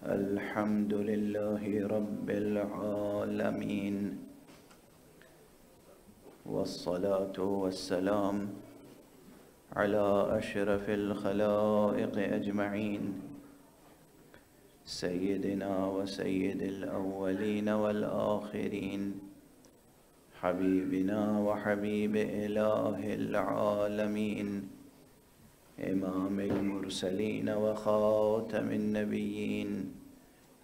الحمد لله رب العالمين، والصلاة والسلام على أشرف الخلائق أجمعين، سيدنا وسيد الأولين والآخرين، حبيبنا وحبيب إله العالمين، إمام المرسلين وخاتم النبيين،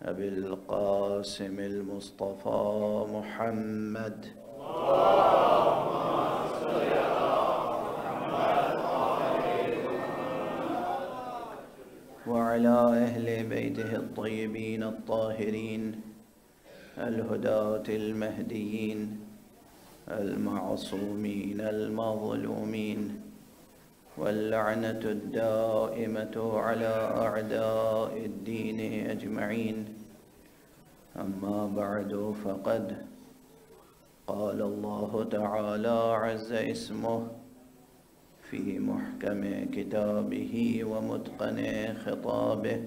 أبي القاسم المصطفى محمد. وعلى أهل بيته الطيبين الطاهرين الهداة المهديين المعصومين المظلومين، واللعنة الدائمة على أعداء الدين أجمعين. أما بعد، فقد قال الله تعالى عز اسمه في محكم كتابه ومتقن خطابه: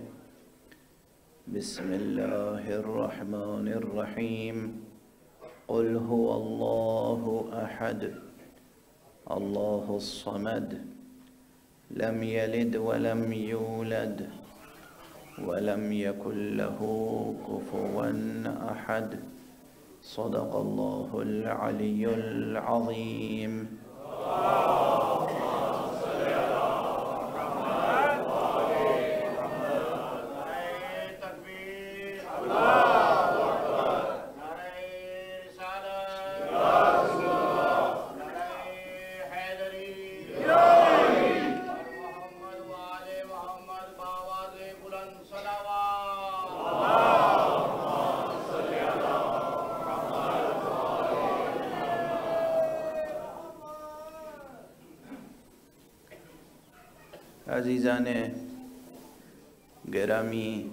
بسم الله الرحمن الرحيم. قل هو الله أحد الله الصمد لم يلد ولم يولد ولم يكن له كفوا أحد. صدق الله العلي العظيم. عزیزان گرامی،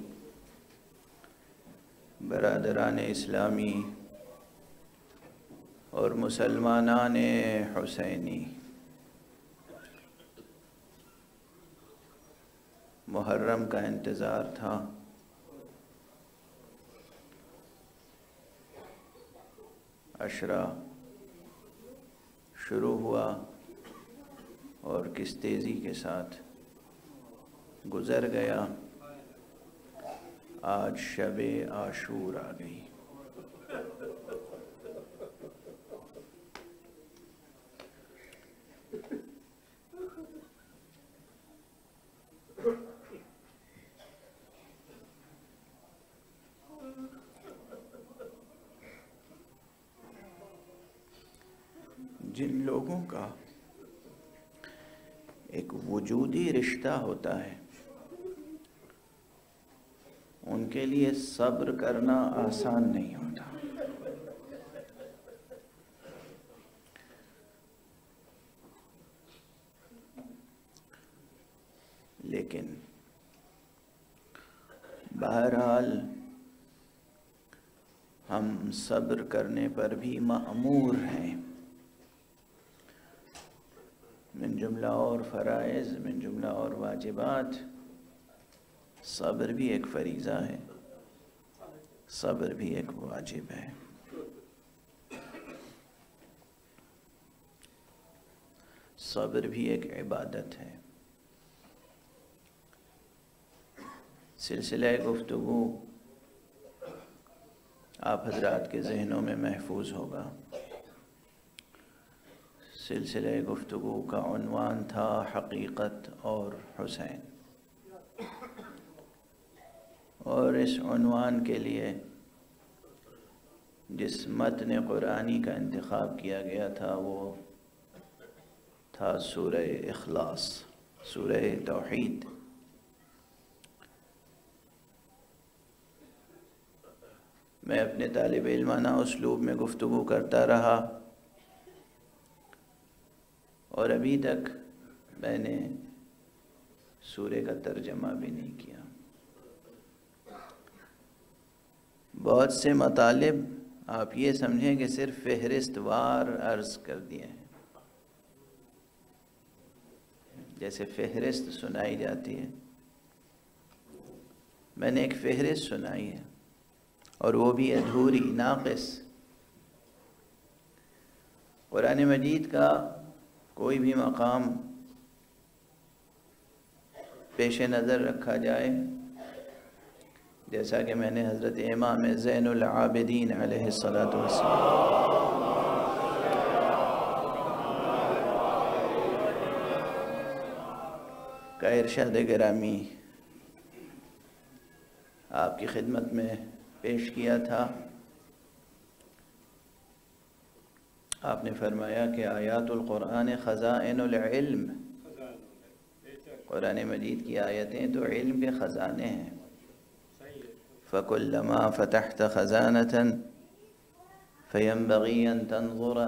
برادران اسلامی اور مسلمانان حسینی، محرم کا انتظار تھا۔ عشرہ شروع ہوا اور کس تیزی کے ساتھ گزر گیا۔ آج شب عاشور آ گئی۔ جن لوگوں کا ایک وجودی رشتہ ہوتا ہے، ان کے لیے صبر کرنا آسان نہیں ہوتا۔ لیکن بہرحال ہم صبر کرنے پر بھی مأمور ہیں۔ من جملہ اور فرائض، من جملہ اور واجبات، صبر بھی ایک فریضہ ہے، صبر بھی ایک واجب ہے۔ صبر بھی ایک عبادت ہے۔ سلسلہ گفتگو آپ حضرات کے ذہنوں میں محفوظ ہوگا۔ سلسلہ گفتگو کا عنوان تھا حقیقت اور حسین، اور اس عنوان کے لیے جس متن قرآنی کا انتخاب کیا گیا تھا وہ تھا سورہ اخلاص، سورہ توحید۔ میں اپنے طالب علمانہ اسلوب میں گفتگو کرتا رہا، اور ابھی تک میں نے سورہ کا ترجمہ بھی نہیں کیا۔ بہت سے مطالب آپ یہ سمجھیں کہ صرف فہرست وار عرض کر دیے ہیں، جیسے فہرست سنائی جاتی ہے، میں نے ایک فہرست سنائی ہے اور وہ بھی ادھوری، ناقص۔ قرآن مجید کا کوئی بھی مقام پیش نظر رکھا جائے، جیسا کہ میں نے حضرت امام زین العابدین علیہ الصلاۃ والسلام کا ارشاد گرامی آپ کی خدمت میں پیش کیا تھا۔ آپ نے فرمایا کہ آیات القرآن خزائن العلم، قرآن مجید کی آیتیں تو علم کے خزانے ہیں۔ فَكُلَّمَا فَتَحْتَ خَزَانَةً فَيَنبَغِي أَن تَنظُرَ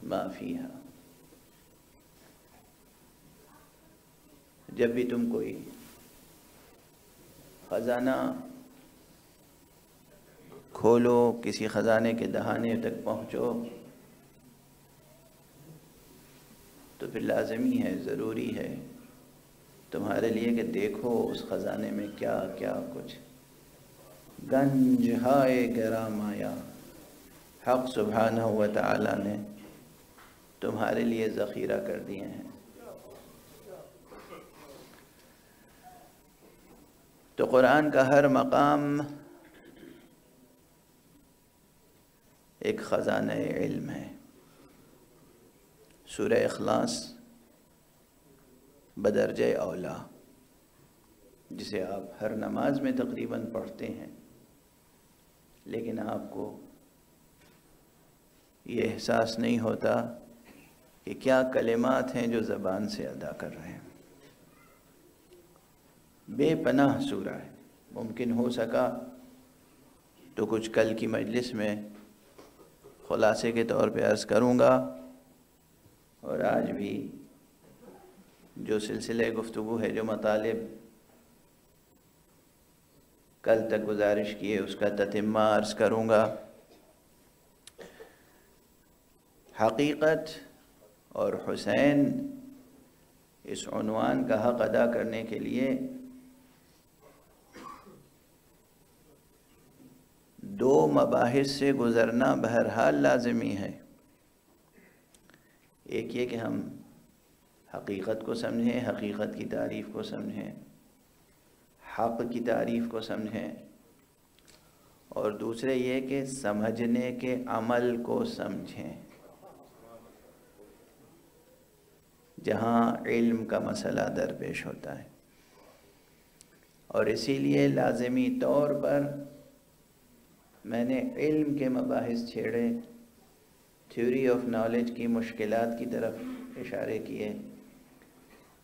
مَا فِيهَا۔ جب بھی تم کوئی خزانہ کھولو، کسی خزانے کے دہانے تک پہنچو، تو پھر لازمی ہے، ضروری ہے تمہارے لیے کہ دیکھو اس خزانے میں کیا کیا کچھ گنج ہائے گرام آیا حق سبحانہ و تعالی نے تمہارے لیے ذخیرہ کر دیے ہیں۔ تو قرآن کا ہر مقام ایک خزانہ علم ہے۔ سورہ اخلاص بدرجہ اولا، جسے آپ ہر نماز میں تقریباً پڑھتے ہیں، لیکن آپ کو یہ احساس نہیں ہوتا کہ کیا کلمات ہیں جو زبان سے ادا کر رہے ہیں۔ بے پناہ سورہ ہے۔ ممکن ہو سکا تو کچھ کل کی مجلس میں خلاصے کے طور پہ عرض کروں گا، اور آج بھی جو سلسلہ گفتگو ہے، جو مطالب کل تک گزارش کیے، اس کا تتمہ عرض کروں گا۔ حقیقت اور حسین اس عنوان کا حق ادا کرنے کے لیے دو مباحث سے گزرنا بہرحال لازمی ہے۔ ایک یہ کہ ہم حقیقت کو سمجھیں، حقیقت کی تعریف کو سمجھیں، حق کی تعریف کو سمجھیں، اور دوسرے یہ کہ سمجھنے کے عمل کو سمجھیں، جہاں علم کا مسئلہ درپیش ہوتا ہے۔ اور اسی لیے لازمی طور پر میں نے علم کے مباحث چھیڑے، تھیوری آف نالج کی مشکلات کی طرف اشارے کیے۔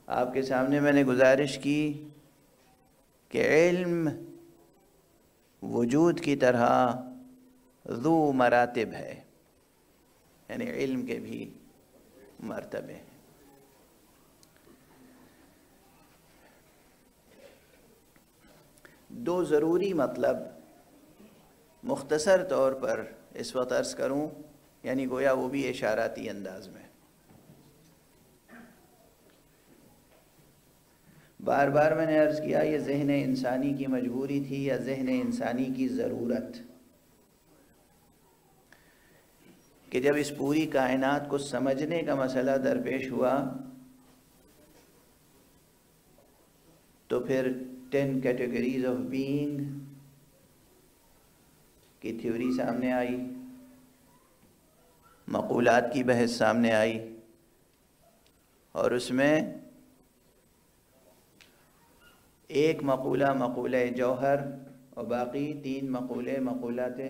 آپ کے سامنے میں نے گزارش کی کہ علم وجود کی طرح ذو مراتب ہے، یعنی علم کے بھی مرتبے ہیں۔ دو ضروری مطلب مختصر طور پر اس وقت عرض کروں، یعنی گویا وہ بھی اشاراتی انداز میں۔ بار بار میں نے عرض کیا، یہ ذہن انسانی کی مجبوری تھی یا ذہن انسانی کی ضرورت، کہ جب اس پوری کائنات کو سمجھنے کا مسئلہ درپیش ہوا تو پھر 10 کیٹیگریز آف بینگ کی تھیوری سامنے آئی، مقولات کی بحث سامنے آئی، اور اس میں ایک مقولہ مقولہ جوہر اور باقی 3 مقولے مقولات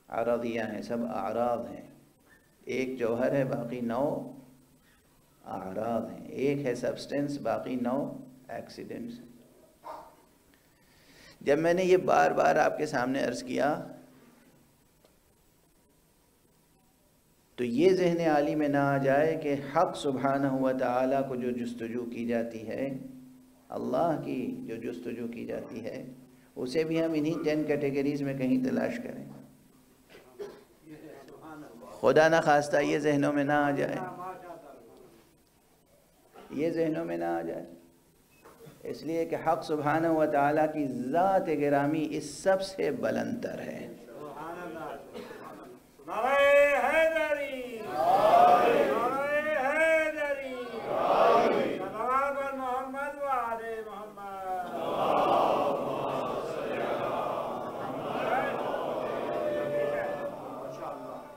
عرضیہ ہیں، سب اعراض ہیں۔ ایک جوہر ہے، باقی 9 اعراض ہیں۔ ایک ہے سبسٹنس، باقی 9 ایکسیڈنٹس ہیں۔ جب میں نے یہ بار بار آپ کے سامنے عرض کیا تو یہ ذہن عالی میں نہ آ جائے کہ حق سبحانہ و تعالیٰ کو جو جستجو کی جاتی ہے، اللہ کی جو جستجو کی جاتی ہے، اسے بھی ہم انہی 10 کیٹیگریز میں کہیں تلاش کریں۔ خدا نہ خواستہ یہ ذہنوں میں نہ آ جائے، یہ ذہنوں میں نہ آ جائے۔ اس لیے کہ حق سبحانہ و تعالیٰ کی ذات گرامی اس سب سے بلند تر ہے۔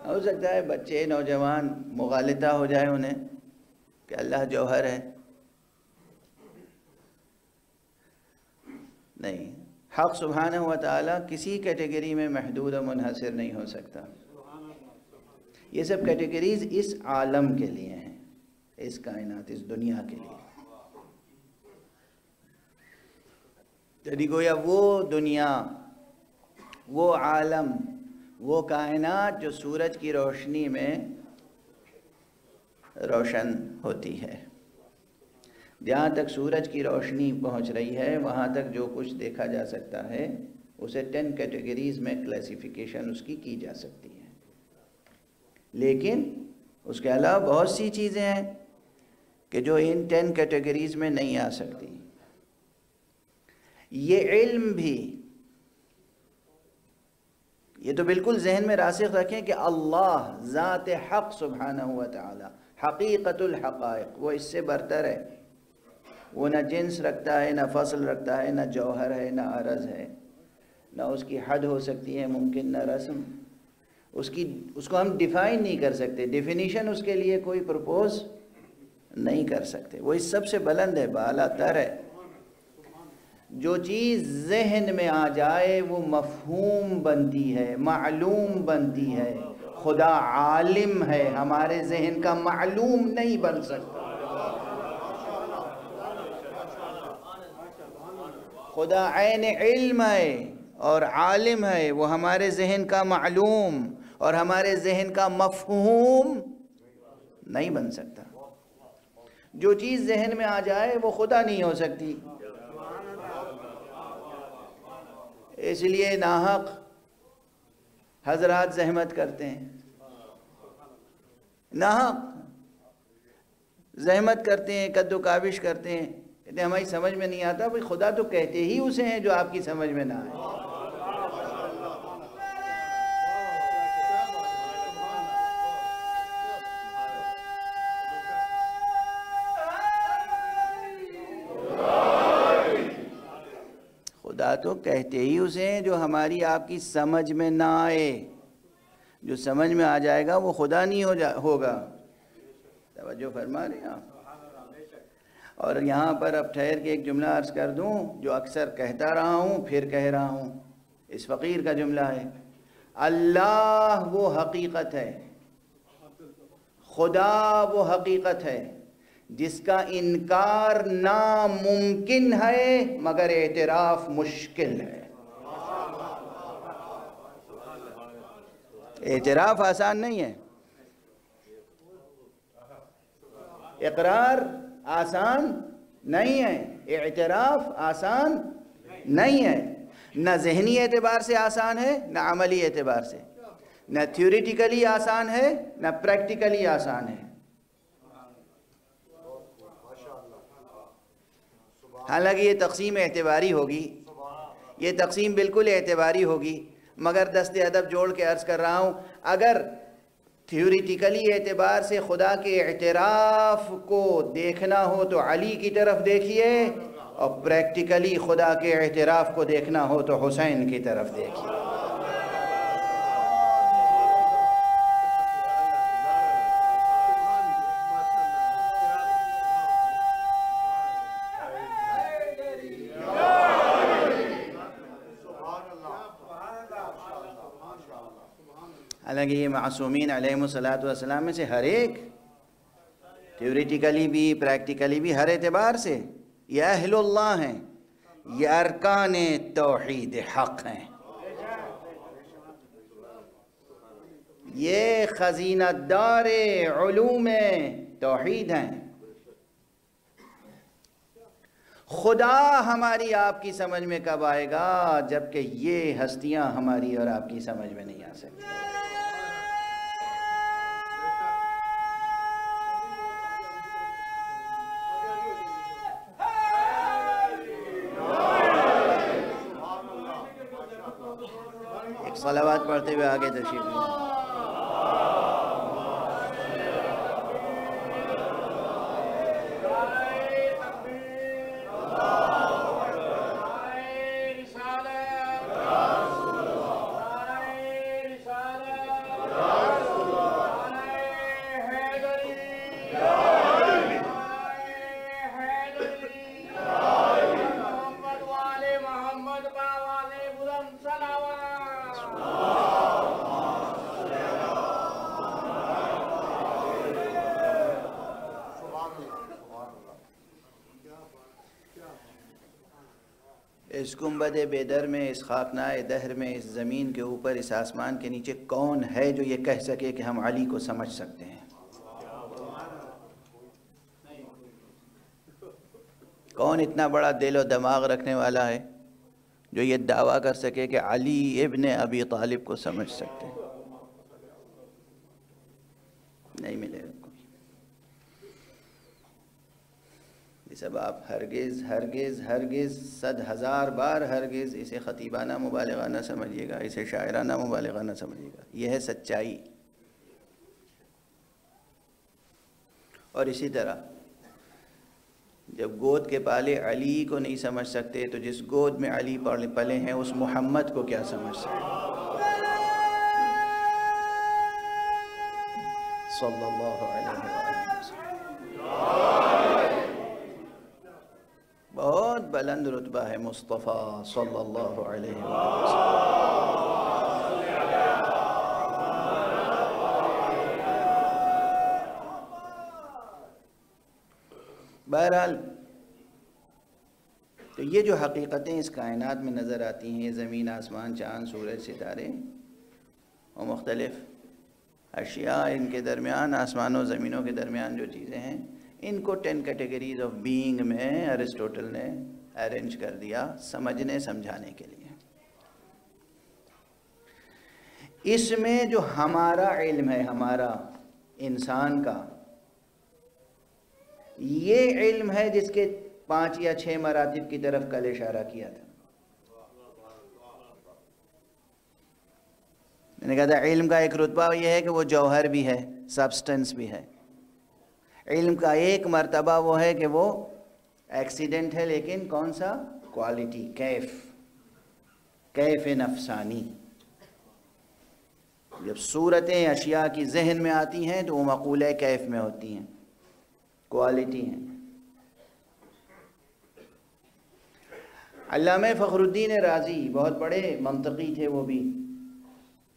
ہو سکتا ہے بچے نوجوان مغالطہ ہو جائے انہیں کہ اللہ جوہر ہے، نہیں، حق سبحانہ و تعالیٰ کسی کیٹیگری میں محدود و منحصر نہیں ہو سکتا۔ یہ سب کیٹیگریز اس عالم کے لیے ہیں، اس کائنات، اس دنیا کے لیے۔ یعنی گویا وہ دنیا، وہ عالم، وہ کائنات جو سورج کی روشنی میں روشن ہوتی ہے، جہاں تک سورج کی روشنی پہنچ رہی ہے وہاں تک جو کچھ دیکھا جا سکتا ہے اسے 10 کیٹیگریز میں کلاسیفیکیشن اس کی جا سکتی ہے، لیکن اس کے علاوہ بہت سی چیزیں ہیں کہ جو ان 10 کیٹیگریز میں نہیں آ سکتی۔ یہ علم بھی، یہ تو بالکل ذہن میں راسخ رکھیں کہ اللہ ذات حق سبحانہ و تعالی حقیقت الحقائق، وہ اس سے برتر ہے، وہ نہ جنس رکھتا ہے، نہ فصل رکھتا ہے، نہ جوہر ہے، نہ عرض ہے، نہ اس کی حد ہو سکتی ہے ممکن، نہ رسم، اس کو ہم ڈیفائن نہیں کر سکتے، ڈیفینیشن اس کے لیے کوئی پرپوز نہیں کر سکتے، وہ اس سب سے بلند ہے، بالا تر ہے۔ جو چیز ذہن میں آ جائے وہ مفہوم بنتی ہے، معلوم بنتی ہے۔ خدا عالم ہے، ہمارے ذہن کا معلوم نہیں بن سکتا۔ خدا عین علم ہے اور عالم ہے، وہ ہمارے ذہن کا معلوم اور ہمارے ذہن کا مفہوم نہیں بن سکتا۔ جو چیز ذہن میں آ جائے وہ خدا نہیں ہو سکتی۔ اس لیے ناحق حضرات زحمت کرتے ہیں، ناحق زحمت کرتے ہیں، کد و کاوش کرتے ہیں، کہتے ہیں ہماری سمجھ میں نہیں آتا، بھئی خدا تو کہتے ہی اسے ہیں جو آپ کی سمجھ میں نہ آئے۔ خدا تو کہتے ہی اسے ہیں جو ہماری آپ کی سمجھ میں نہ آئے، جو سمجھ میں آ جائے گا وہ خدا نہیں ہوگا۔ توجہ فرما رہے ہیں آپ؟ اور یہاں پر اب ٹھہر کے ایک جملہ عرض کر دوں جو اکثر کہتا رہا ہوں پھر کہہ رہا ہوں، اس فقیر کا جملہ ہے، اللہ وہ حقیقت ہے، خدا وہ حقیقت ہے جس کا انکار ناممکن ہے مگر اعتراف مشکل ہے۔ اعتراف آسان نہیں ہے، اقرار آسان نہیں ہے، اعتراف آسان نہیں ہے، نہ ذہنی اعتبار سے آسان ہے، نہ عملی اعتبار سے، نہ تھیوریٹیکلی آسان ہے، نہ پریکٹیکلی آسان ہے۔ حالانکہ یہ تقسیم اعتباری ہوگی، یہ تقسیم بالکل اعتباری ہوگی، مگر دست ادب جوڑ کے عرض کر رہا ہوں، اگر تھیوریٹیکلی اعتبار سے خدا کے اعتراف کو دیکھنا ہو تو علی کی طرف دیکھیے، اور پریکٹیکلی خدا کے اعتراف کو دیکھنا ہو تو حسین کی طرف دیکھیے۔ حالانکہ یہ معصومین علیہ السلام میں سے ہر ایک تھیوریٹیکلی بھی پریکٹیکلی بھی ہر اعتبار سے یہ اہل اللہ ہیں، یہ ارکان توحید حق ہیں، یہ خزینہ دار علوم توحید ہیں۔ خدا ہماری آپ کی سمجھ میں کب آئے گا؟ جبکہ یہ ہستیاں ہماری اور آپ کی سمجھ میں نہیں آ سکتی۔ صلوات پڑھتے ہوئے آگے تشریف لیں۔ اس گنبد بیدر میں، اس خاکنائے دہر میں، اس زمین کے اوپر، اس آسمان کے نیچے کون ہے جو یہ کہہ سکے کہ ہم علی کو سمجھ سکتے ہیں؟ کون اتنا بڑا دل و دماغ رکھنے والا ہے جو یہ دعویٰ کر سکے کہ علی ابن ابی طالب کو سمجھ سکتے ہیں؟ نہیں ملے گا کوئی۔ یہ سب آپ ہرگز ہرگز ہرگز 100,000 بار ہرگز اسے خطیبانہ مبالغہ نہ سمجھیے گا، اسے شاعرانہ مبالغہ نہ سمجھیے گا۔ یہ ہے سچائی۔ اور اسی طرح جب گود کے پالے علی کو نہیں سمجھ سکتے تو جس گود میں علی پلے ہیں اس محمد کو کیا سمجھ سکتے؟ صلی اللہ علیہ وسلم۔ بہت بلند رتبہ ہے مصطفیٰ صلی اللہ علیہ وسلم۔ بہرحال تو یہ جو حقیقتیں اس کائنات میں نظر آتی ہیں، زمین، آسمان، چاند، سورج، ستارے اور مختلف اشیاء، ان کے درمیان، آسمانوں و زمینوں کے درمیان جو چیزیں ہیں، ان کو 10 کیٹیگریز آف بینگ میں ارسطوٹل نے ارینج کر دیا سمجھنے سمجھانے کے لیے۔ اس میں جو ہمارا علم ہے، ہمارا انسان کا، یہ علم ہے جس کے 5 یا 6 مراتب کی طرف کل اشارہ کیا تھا۔ میں نے کہا تھا علم کا ایک رتبہ یہ ہے کہ وہ جوہر بھی ہے، سبسٹنس بھی ہے۔ علم کا ایک مرتبہ وہ ہے کہ وہ ایکسیڈنٹ ہے، لیکن کون سا؟ کوالٹی، کیف نفسانی۔ جب صورتیں اشیاء کی ذہن میں آتی ہیں تو وہ مقولہ کیف میں ہوتی ہیں، کوالٹی ہیں۔ علامہ فخر الدین رازی بہت بڑے منطقی تھے، وہ بھی،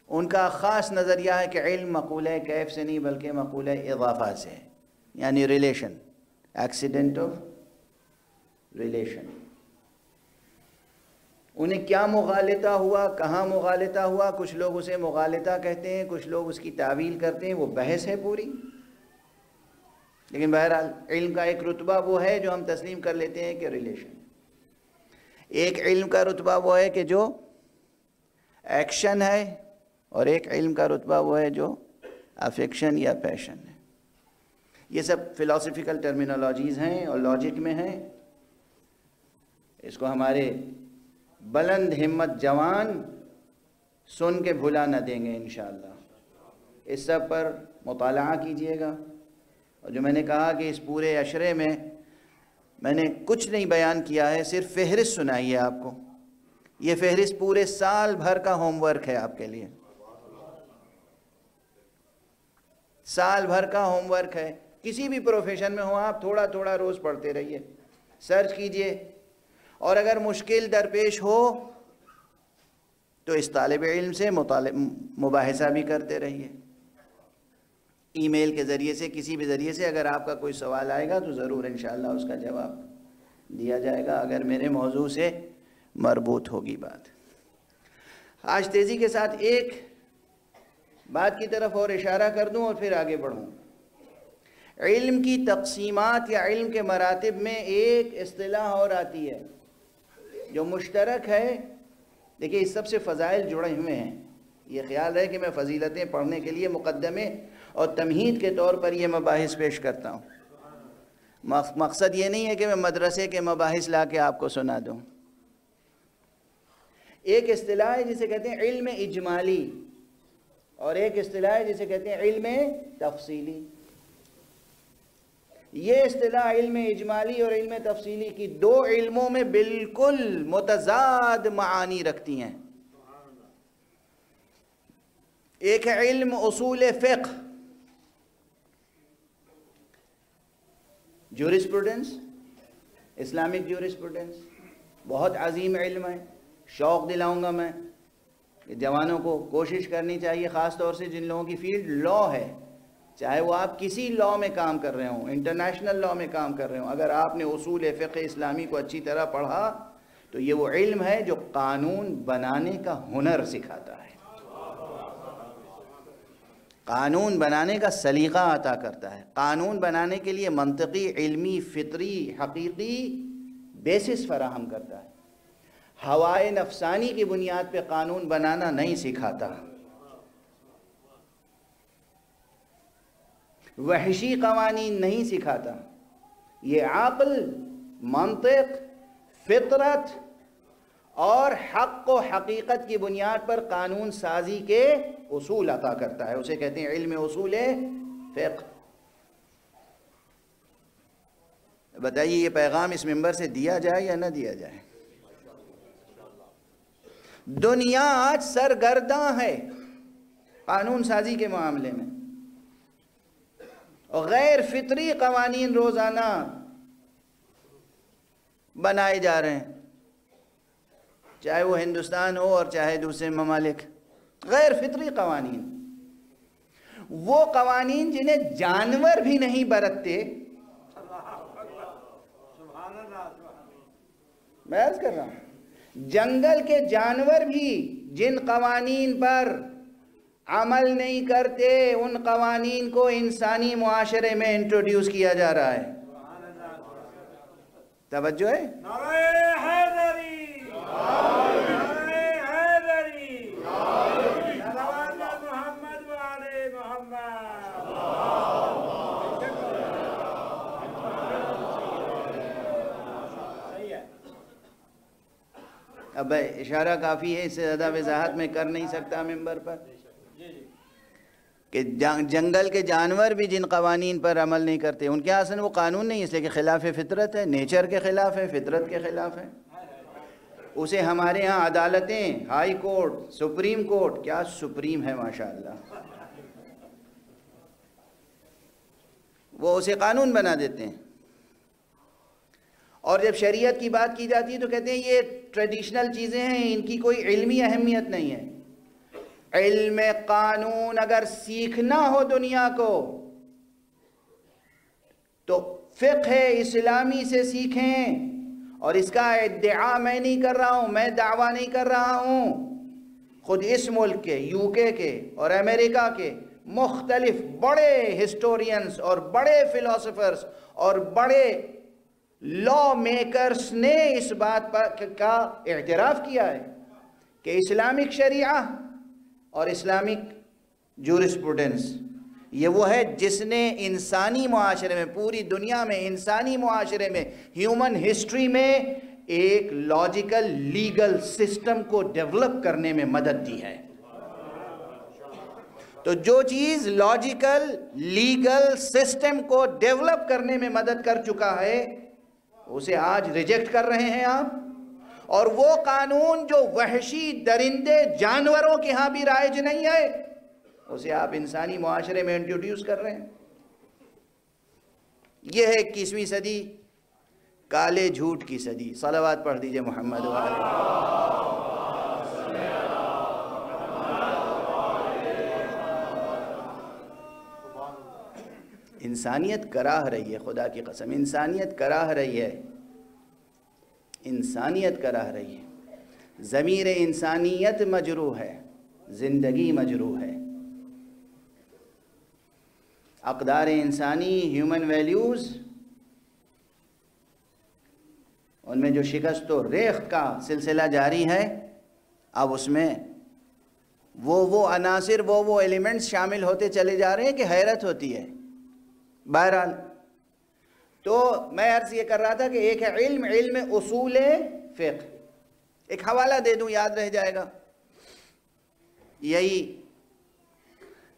ان کا خاص نظریہ ہے کہ علم مقولہ کیف سے نہیں بلکہ مقولہ اضافہ سے ہے، یعنی ریلیشن، ایکسیڈنٹ آف ریلیشن۔ انہیں کیا مغالطہ ہوا، کہاں مغالطہ ہوا، کچھ لوگ اسے مغالطہ کہتے ہیں، کچھ لوگ اس کی تعویل کرتے ہیں، وہ بحث ہے پوری۔ لیکن بہرحال علم کا ایک رتبہ وہ ہے جو ہم تسلیم کر لیتے ہیں کہ ریلیشن۔ ایک علم کا رتبہ وہ ہے کہ جو ایکشن ہے، اور ایک علم کا رتبہ وہ ہے جو افیکشن یا پیشن ہے۔ یہ سب فلاسفیکل ٹرمینالوجیز ہیں اور لاجک میں ہیں۔ اس کو ہمارے بلند ہمت جوان سن کے بھلا نہ دیں گے انشاءاللہ۔ اس سب پر مطالعہ کیجئے گا۔ اور جو میں نے کہا کہ اس پورے عشرے میں میں نے کچھ نہیں بیان کیا ہے، صرف فہرست سنائی ہے آپ کو۔ یہ فہرست پورے سال بھر کا ہوم ورک ہے آپ کے لیے، سال بھر کا ہوم ورک ہے۔ کسی بھی پروفیشن میں ہو آپ، تھوڑا تھوڑا روز پڑھتے رہیے، سرچ کیجئے، اور اگر مشکل درپیش ہو تو اس طالب علم سے مباحثہ بھی کرتے رہیے۔ ای میل کے ذریعے سے، کسی بھی ذریعے سے اگر آپ کا کوئی سوال آئے گا تو ضرور انشاءاللہ اس کا جواب دیا جائے گا، اگر میرے موضوع سے مربوط ہوگی بات۔ آج تیزی کے ساتھ ایک بات کی طرف اور اشارہ کر دوں اور پھر آگے بڑھوں۔ علم کی تقسیمات یا علم کے مراتب میں ایک اصطلاح اور آتی ہے جو مشترک ہے۔ دیکھیے اس سب سے فضائل جڑے ہوئے ہیں۔ یہ خیال ہے کہ میں فضیلتیں پڑھنے کے لیے مقدمے اور تمہید کے طور پر یہ مباحث پیش کرتا ہوں۔ مقصد یہ نہیں ہے کہ میں مدرسے کے مباحث لا کے آپ کو سنا دوں۔ ایک اصطلاح ہے جسے کہتے ہیں علم اجمالی، اور ایک اصطلاح ہے جسے کہتے ہیں علم تفصیلی۔ یہ اصطلاح علم اجمالی اور علم تفصیلی کی دو علموں میں بالکل متضاد معانی رکھتی ہیں۔ ایک ہے علم اصول فقہ، جورسپروڈنس، اسلامک جورسپروڈنس، بہت عظیم علم ہے۔ شوق دلاؤں گا میں کہ جوانوں کو کوشش کرنی چاہیے، خاص طور سے جن لوگوں کی فیلڈ لا ہے، چاہے وہ آپ کسی لا میں کام کر رہے ہوں، انٹرنیشنل لا میں کام کر رہے ہوں، اگر آپ نے اصول فقہ اسلامی کو اچھی طرح پڑھا تو یہ وہ علم ہے جو قانون بنانے کا ہنر سکھاتا ہے، قانون بنانے کا سلیقہ عطا کرتا ہے، قانون بنانے کے لیے منطقی، علمی، فطری، حقیقی بیسس فراہم کرتا ہے۔ ہوائے نفسانی کی بنیاد پہ قانون بنانا نہیں سکھاتا، وحشی قوانین نہیں سکھاتا، یہ عقل، منطق، فطرت اور حق و حقیقت کی بنیاد پر قانون سازی کے اصول عطا کرتا ہے، اسے کہتے ہیں علم اصول فقہ۔ بتائیے یہ پیغام اس منبر سے دیا جائے یا نہ دیا جائے؟ دنیا آج سرگرداں ہے قانون سازی کے معاملے میں، اور غیر فطری قوانین روزانہ بنائے جا رہے ہیں، چاہے وہ ہندوستان ہو اور چاہے دوسرے ممالک۔ غیر فطری قوانین، وہ قوانین جنہیں جانور بھی نہیں برتتے۔ میں عرض کر رہا ہوں جنگل کے جانور بھی جن قوانین پر عمل نہیں کرتے، ان قوانین کو انسانی معاشرے میں انٹروڈیوس کیا جا رہا ہے۔ توجہ ہے؟ نعرہ حیدری، نعرہ حیدری، صلوات محمد و آل محمد۔ اب اشارہ کافی ہے، اس سے زیادہ وضاحت میں کر نہیں سکتا ممبر پر، کہ جنگل کے جانور بھی جن قوانین پر عمل نہیں کرتے، ان کے اصل وہ قانون نہیں، اس لیے کہ خلاف فطرت ہے، نیچر کے خلاف ہے، فطرت کے خلاف ہے۔ اسے ہمارے ہاں عدالتیں، ہائی کورٹ، سپریم کورٹ، کیا سپریم ہے ماشاءاللہ، وہ اسے قانون بنا دیتے ہیں۔ اور جب شریعت کی بات کی جاتی ہے تو کہتے ہیں یہ ٹریڈیشنل چیزیں ہیں، ان کی کوئی علمی اہمیت نہیں ہے۔ علم قانون اگر سیکھنا ہو دنیا کو تو فقہ اسلامی سے سیکھیں، اور اس کا ادعا میں نہیں کر رہا ہوں، میں دعویٰ نہیں کر رہا ہوں، خود اس ملک کے، یو کے اور امریکہ کے مختلف بڑے ہسٹورینز اور بڑے فلاسفرز اور بڑے لا میکرز نے اس بات کا اعتراف کیا ہے کہ اسلامک شریعہ اور اسلامک جورسپروڈنس یہ وہ ہے جس نے انسانی معاشرے میں، پوری دنیا میں انسانی معاشرے میں، ہیومن ہسٹری میں ایک لاجیکل لیگل سسٹم کو ڈیولپ کرنے میں مدد دی ہے۔ تو جو چیز لاجیکل لیگل سسٹم کو ڈیولپ کرنے میں مدد کر چکا ہے اسے آج ریجیکٹ کر رہے ہیں آپ، اور وہ قانون جو وحشی درندے جانوروں کے ہاں بھی رائج نہیں ہے اسے آپ انسانی معاشرے میں انٹروڈیوس کر رہے ہیں۔ یہ ہے 21ویں صدی، کالے جھوٹ کی صدی۔ صلوات پڑھ دیجئے محمد و آلہ۔ انسانیت کراہ رہی ہے، خدا کی قسم انسانیت کراہ رہی ہے، انسانیت کراہ رہی ہے، ضمیر انسانیت مجروح ہے، زندگی مجروح ہے، اقدار انسانی، ہیومن ویلیوز، ان میں جو شکست و ریخت کا سلسلہ جاری ہے، اب اس میں وہ عناصر، وہ ایلیمنٹس شامل ہوتے چلے جا رہے ہیں کہ حیرت ہوتی ہے۔ بہرحال تو میں عرض یہ کر رہا تھا کہ ایک ہے علم اصول فقہ، ایک حوالہ دے دوں، یاد رہ جائے گا. یہی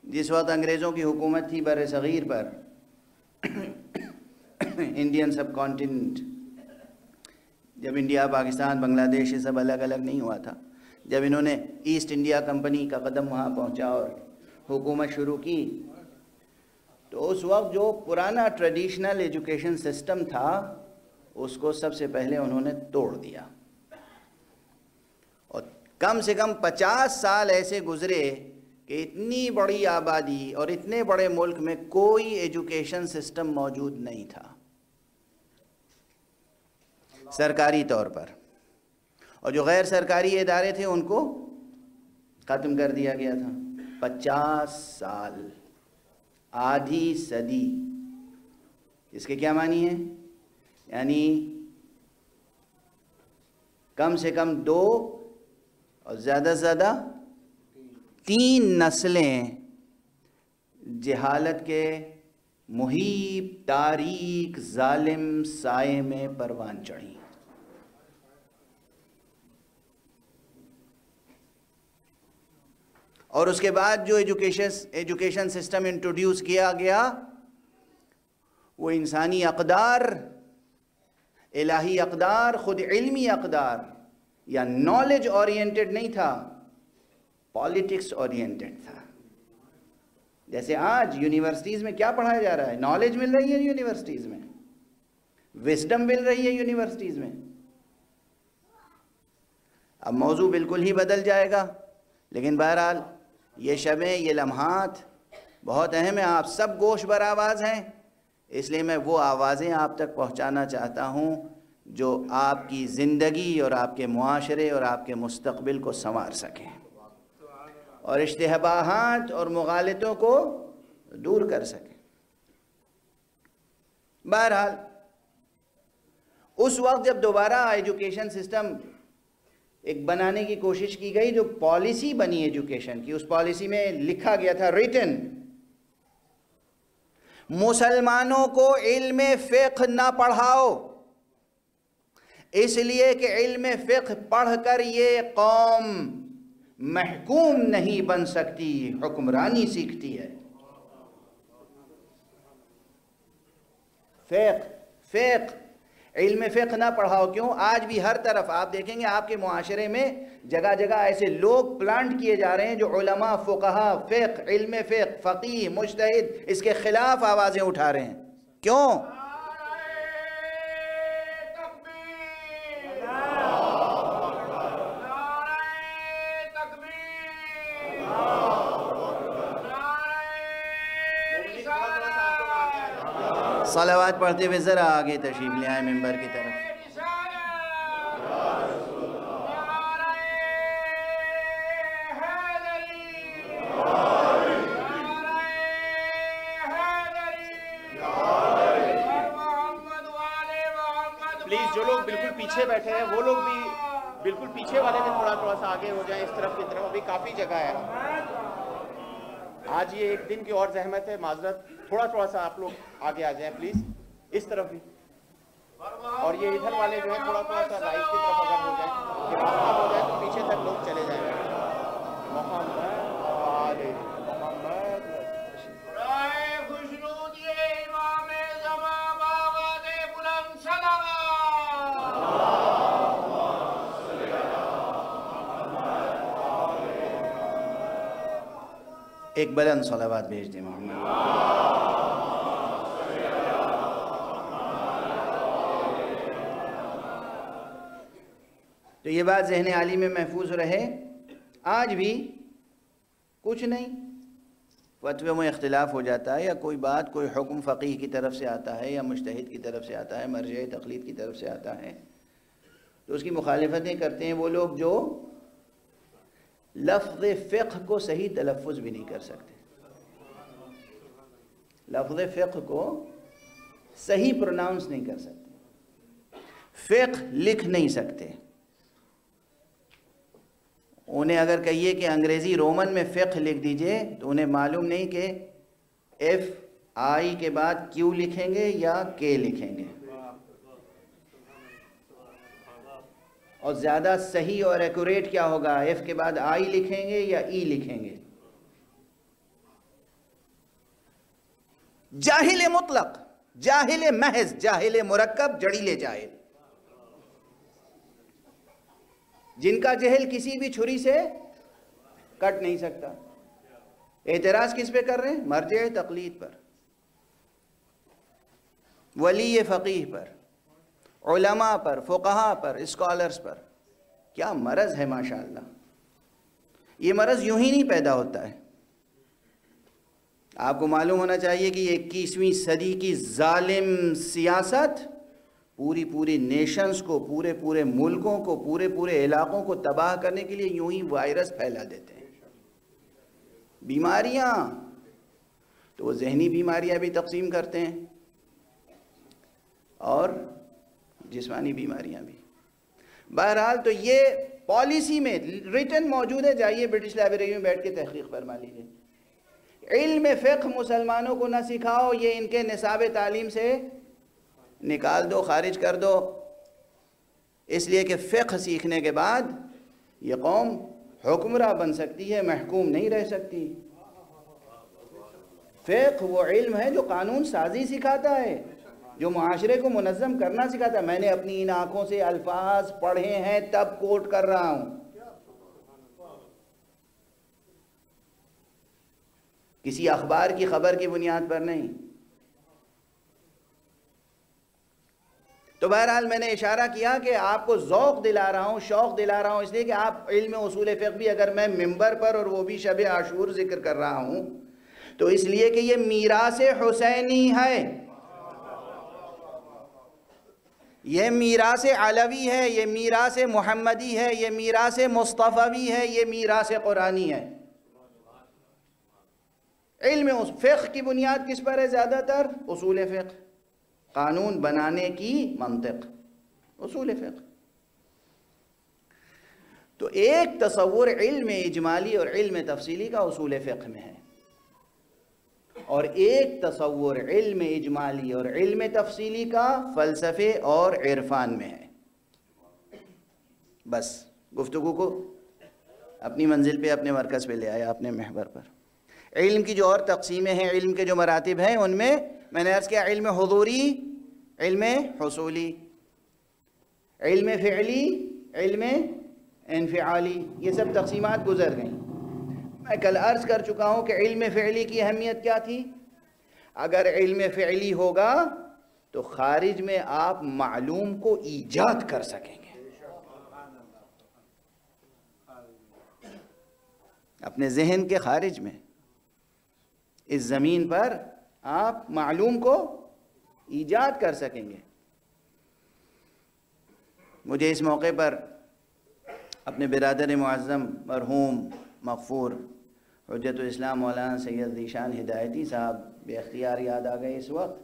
جس وقت انگریزوں کی حکومت تھی بر صغیر پر، انڈین سب کانٹیننٹ، جب انڈیا، پاکستان، بنگلہ دیش یہ سب الگ الگ نہیں ہوا تھا، جب انہوں نے ایسٹ انڈیا کمپنی کا قدم وہاں پہنچا اور حکومت شروع کی، تو اس وقت جو پرانا ٹریڈیشنل ایجوکیشن سسٹم تھا اس کو سب سے پہلے انہوں نے توڑ دیا. اور کم سے کم 50 سال ایسے گزرے کہ اتنی بڑی آبادی اور اتنے بڑے ملک میں کوئی ایجوکیشن سسٹم موجود نہیں تھا سرکاری طور پر، اور جو غیر سرکاری ادارے تھے ان کو ختم کر دیا گیا تھا. 50 سال، آدھی صدی. اس کے کیا معنی ہے؟ یعنی کم سے کم 2 اور زیادہ سے زیادہ 3 نسلیں جہالت کے محیط تاریک ظالم سائے میں پروان چڑھی. اور اس کے بعد جو ایجوکیشن سسٹم انٹروڈیوس کیا گیا وہ انسانی اقدار، الہی اقدار، خود علمی اقدار یا نالج اورینٹڈ نہیں تھا، پالیٹکس اورینٹڈ تھا. جیسے آج یونیورسٹیز میں کیا پڑھایا جا رہا ہے؟ نالج مل رہی ہے یونیورسٹیز میں، وزڈم مل رہی ہے یونیورسٹیز میں. اب موضوع بالکل ہی بدل جائے گا، لیکن بہرحال یہ شبیں، یہ لمحات بہت اہم ہیں. آپ سب گوش بر آواز ہیں، اس لیے میں وہ آوازیں آپ تک پہنچانا چاہتا ہوں جو آپ کی زندگی اور آپ کے معاشرے اور آپ کے مستقبل کو سنوار سکیں اور اشتباہات اور مغالطوں کو دور کر سکیں. بہرحال اس وقت جب دوبارہ ایجوکیشن سسٹم ایک بنانے کی کوشش کی گئی، جو پالیسی بنی ایجوکیشن کی، اس پالیسی میں لکھا گیا تھا ریٹن، مسلمانوں کو علم فقہ نہ پڑھاؤ، اس لیے کہ علم فقہ پڑھ کر یہ قوم محکوم نہیں بن سکتی، حکمرانی سیکھتی ہے. فقہ علم فقہ نہ پڑھاؤ. کیوں؟ آج بھی ہر طرف آپ دیکھیں گے، آپ کے معاشرے میں جگہ جگہ ایسے لوگ پلانٹ کیے جا رہے ہیں جو علماء، فقہا، فقہ، علم فقہ، فقیہ، مجتہد، اس کے خلاف آوازیں اٹھا رہے ہیں. کیوں؟ صلوات پڑھتے ہوئے ذرا آگے تشریف لے آئیں ممبر کی طرف. پلیز جو لوگ بالکل پیچھے بیٹھے ہیں وہ لوگ بھی بالکل پیچھے والے بھی تھوڑا سا آگے ہو جائیں، اس طرف کی طرف ابھی کافی جگہ ہے. آج یہ ایک دن کی اور زحمت ہے، معذرت. تھوڑا سا آپ لوگ آگے آ جائیں پلیز، اس طرف بھی. اور یہ ادھر والے جو ہے تھوڑا سا رائٹ کی طرف اگر ہو جائیں، ہو جائے تو پیچھے تک لوگ چلے جائیں. ایک بلند صلوات بھیج دیں محمد. تو یہ بات ذہن عالی میں محفوظ رہے. آج بھی کچھ نہیں، فتوے میں اختلاف ہو جاتا ہے، یا کوئی بات، کوئی حکم فقیہ کی طرف سے آتا ہے یا مجتہد کی طرف سے آتا ہے، مرجع تقلید کی طرف سے آتا ہے، تو اس کی مخالفتیں کرتے ہیں وہ لوگ جو لفظ فقہ کو صحیح تلفظ بھی نہیں کر سکتے، لفظ فقہ کو صحیح پروناؤنس نہیں کر سکتے، فقہ لکھ نہیں سکتے. انہیں اگر کہیے کہ انگریزی رومن میں فقہ لکھ دیجئے تو انہیں معلوم نہیں کہ ایف آئی کے بعد کیو لکھیں گے یا کے لکھیں گے. اور زیادہ صحیح اور ایکوریٹ کیا ہوگا؟ ایف کے بعد آئی لکھیں گے یا ای لکھیں گے؟ جاہل مطلق، جاہل محض، جاہل مرکب، جڑیل جاہل، جن کا جہل کسی بھی چھری سے کٹ نہیں سکتا۔ اعتراض کس پہ کر رہے ہیں؟ مرجع تقلید پر، ولی فقیہ پر، علماء پر، فقہاء پر، اسکالرز پر۔ کیا مرض ہے ماشاءاللہ! یہ مرض یوں ہی نہیں پیدا ہوتا ہے۔ آپ کو معلوم ہونا چاہیے کہ 21ویں صدی کی ظالم سیاست پوری نیشنز کو، پورے ملکوں کو، پورے علاقوں کو تباہ کرنے کے لیے یوں ہی وائرس پھیلا دیتے ہیں۔ بیماریاں تو وہ ذہنی بیماریاں بھی تقسیم کرتے ہیں اور جسمانی بیماریاں بھی۔ بہرحال تو یہ پالیسی میں ریٹن موجود ہے، جائیے برٹش لائبریری میں بیٹھ کے تحقیق فرما لیجیے۔ علم فقہ مسلمانوں کو نہ سکھاؤ، یہ ان کے نصاب تعلیم سے نکال دو، خارج کر دو، اس لیے کہ فقہ سیکھنے کے بعد یہ قوم حکمراں بن سکتی ہے، محکوم نہیں رہ سکتی۔ فقہ وہ علم ہے جو قانون سازی سکھاتا ہے، جو معاشرے کو منظم کرنا سکھاتا ہے۔ میں نے اپنی ان آنکھوں سے الفاظ پڑھے ہیں تب کوٹ کر رہا ہوں، کسی اخبار کی خبر کی بنیاد پر نہیں۔ تو بہرحال میں نے اشارہ کیا کہ آپ کو ذوق دلا رہا ہوں، شوق دلا رہا ہوں، اس لیے کہ آپ علم اصول فقہ بھی اگر میں ممبر پر اور وہ بھی شب عاشور ذکر کر رہا ہوں تو اس لیے کہ یہ میراث حسینی ہے، یہ میراث علوی ہے، یہ میراث محمدی ہے، یہ میراث مصطفی ہے، یہ میراث قرآنی ہے۔ علم فقہ کی بنیاد کس پر ہے؟ زیادہ تر اصول فقہ، قانون بنانے کی منطق، اصول فقہ۔ تو ایک تصور علم اجمالی اور علم تفصیلی کا اصول فقہ میں ہے، اور ایک تصور علم اجمالی اور علم تفصیلی کا فلسفے اور عرفان میں ہے۔ بس گفتگو کو اپنی منزل پہ، اپنے مرکز پہ لے آیا، اپنے محور پر۔ علم کی جو اور تقسیمیں ہیں، علم کے جو مراتب ہیں، ان میں نے عرض کیا علم حضوری، علم حصولی، علم فعلی، علم انفعالی، یہ سب تقسیمات گزر گئیں۔ میں کل عرض کر چکا ہوں کہ علم فعلی کی اہمیت کیا تھی۔ اگر علم فعلی ہوگا تو خارج میں آپ معلوم کو ایجاد کر سکیں گے، اپنے ذہن کے خارج میں، اس زمین پر آپ معلوم کو ایجاد کر سکیں گے۔ مجھے اس موقع پر اپنے برادر معظم مرحوم مغفور حجت الاسلام مولانا سید ذیشان ہدایتی صاحب بے اختیار یاد آ گئے اس وقت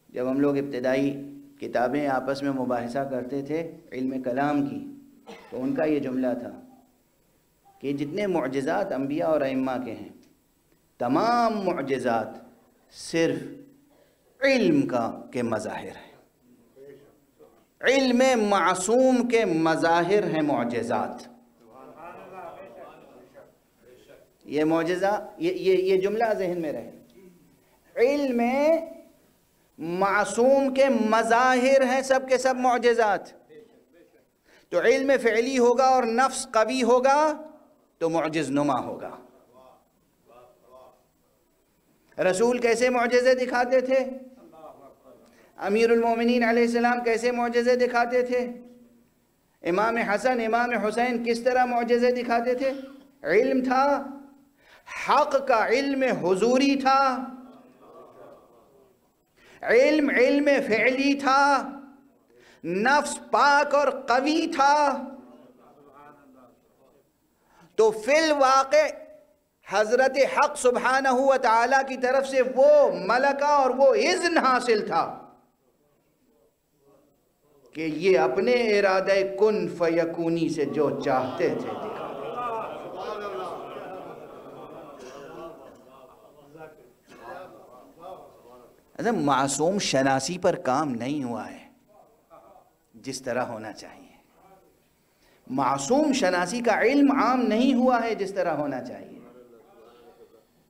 جب ہم لوگ ابتدائی کتابیں آپس میں مباحثہ کرتے تھے علم کلام کی، تو ان کا یہ جملہ تھا کہ جتنے معجزات انبیاء اور ائمہ کے ہیں، تمام معجزات صرف علم کے مظاہر ہیں، علم معصوم کے مظاہر ہیں معجزات۔ یہ معجزہ، یہ جملہ ذہن میں رہے، علم معصوم کے مظاہر ہیں سب کے سب معجزات۔ تو علم فعلی ہوگا اور نفس قوی ہوگا تو معجز نما ہوگا۔ رسول کیسے معجزے دکھاتے تھے؟ امیر المومنین علیہ السلام کیسے معجزے دکھاتے تھے؟ امام حسن، امام حسین کس طرح معجزے دکھاتے تھے؟ علم تھا، حق کا علم حضوری تھا، علم فعلی تھا، نفس پاک اور قوی تھا۔ تو فی الواقع حضرت حق سبحانہ و تعالی کی طرف سے وہ ملکہ اور وہ اذن حاصل تھا کہ یہ اپنے ارادہ کن فیکونی سے جو چاہتے تھے دکھا دیں۔ معصوم شناسی پر کام نہیں ہوا ہے جس طرح ہونا چاہیے۔ معصوم شناسی کا علم عام نہیں ہوا ہے جس طرح ہونا چاہیے۔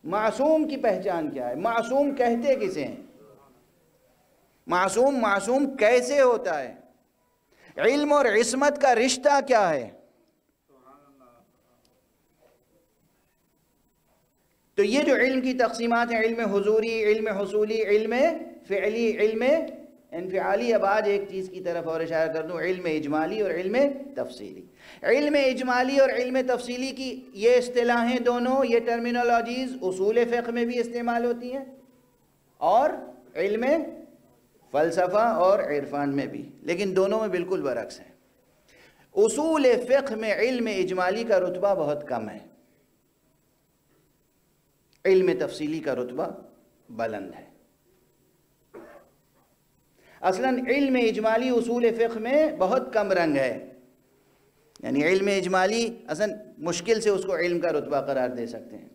معصوم کی پہچان کیا ہے؟ معصوم کہتے کسے ہیں؟ معصوم کیسے ہوتا ہے؟ علم اور عصمت کا رشتہ کیا ہے؟ تو یہ جو علم کی تقسیمات ہیں، علم حضوری، علم حصولی، علم فعلی، علم انفعالی، اب آج ایک چیز کی طرف اور اشارہ کر دوں، علم اجمالی اور علم تفصیلی۔ علم اجمالی اور علم تفصیلی کی یہ اصطلاحیں دونوں، یہ ٹرمینالوجیز اصول فقہ میں بھی استعمال ہوتی ہیں اور علم فلسفہ اور عرفان میں بھی، لیکن دونوں میں بالکل برعکس ہے۔ اصول فقہ میں علم اجمالی کا رتبہ بہت کم ہے، علم تفصیلی کا رتبہ بلند ہے۔ اصلاً علم اجمالی اصول فقہ میں بہت کم رنگ ہے، یعنی علم اجمالی اصلاً مشکل سے اس کو علم کا رتبہ قرار دے سکتے ہیں۔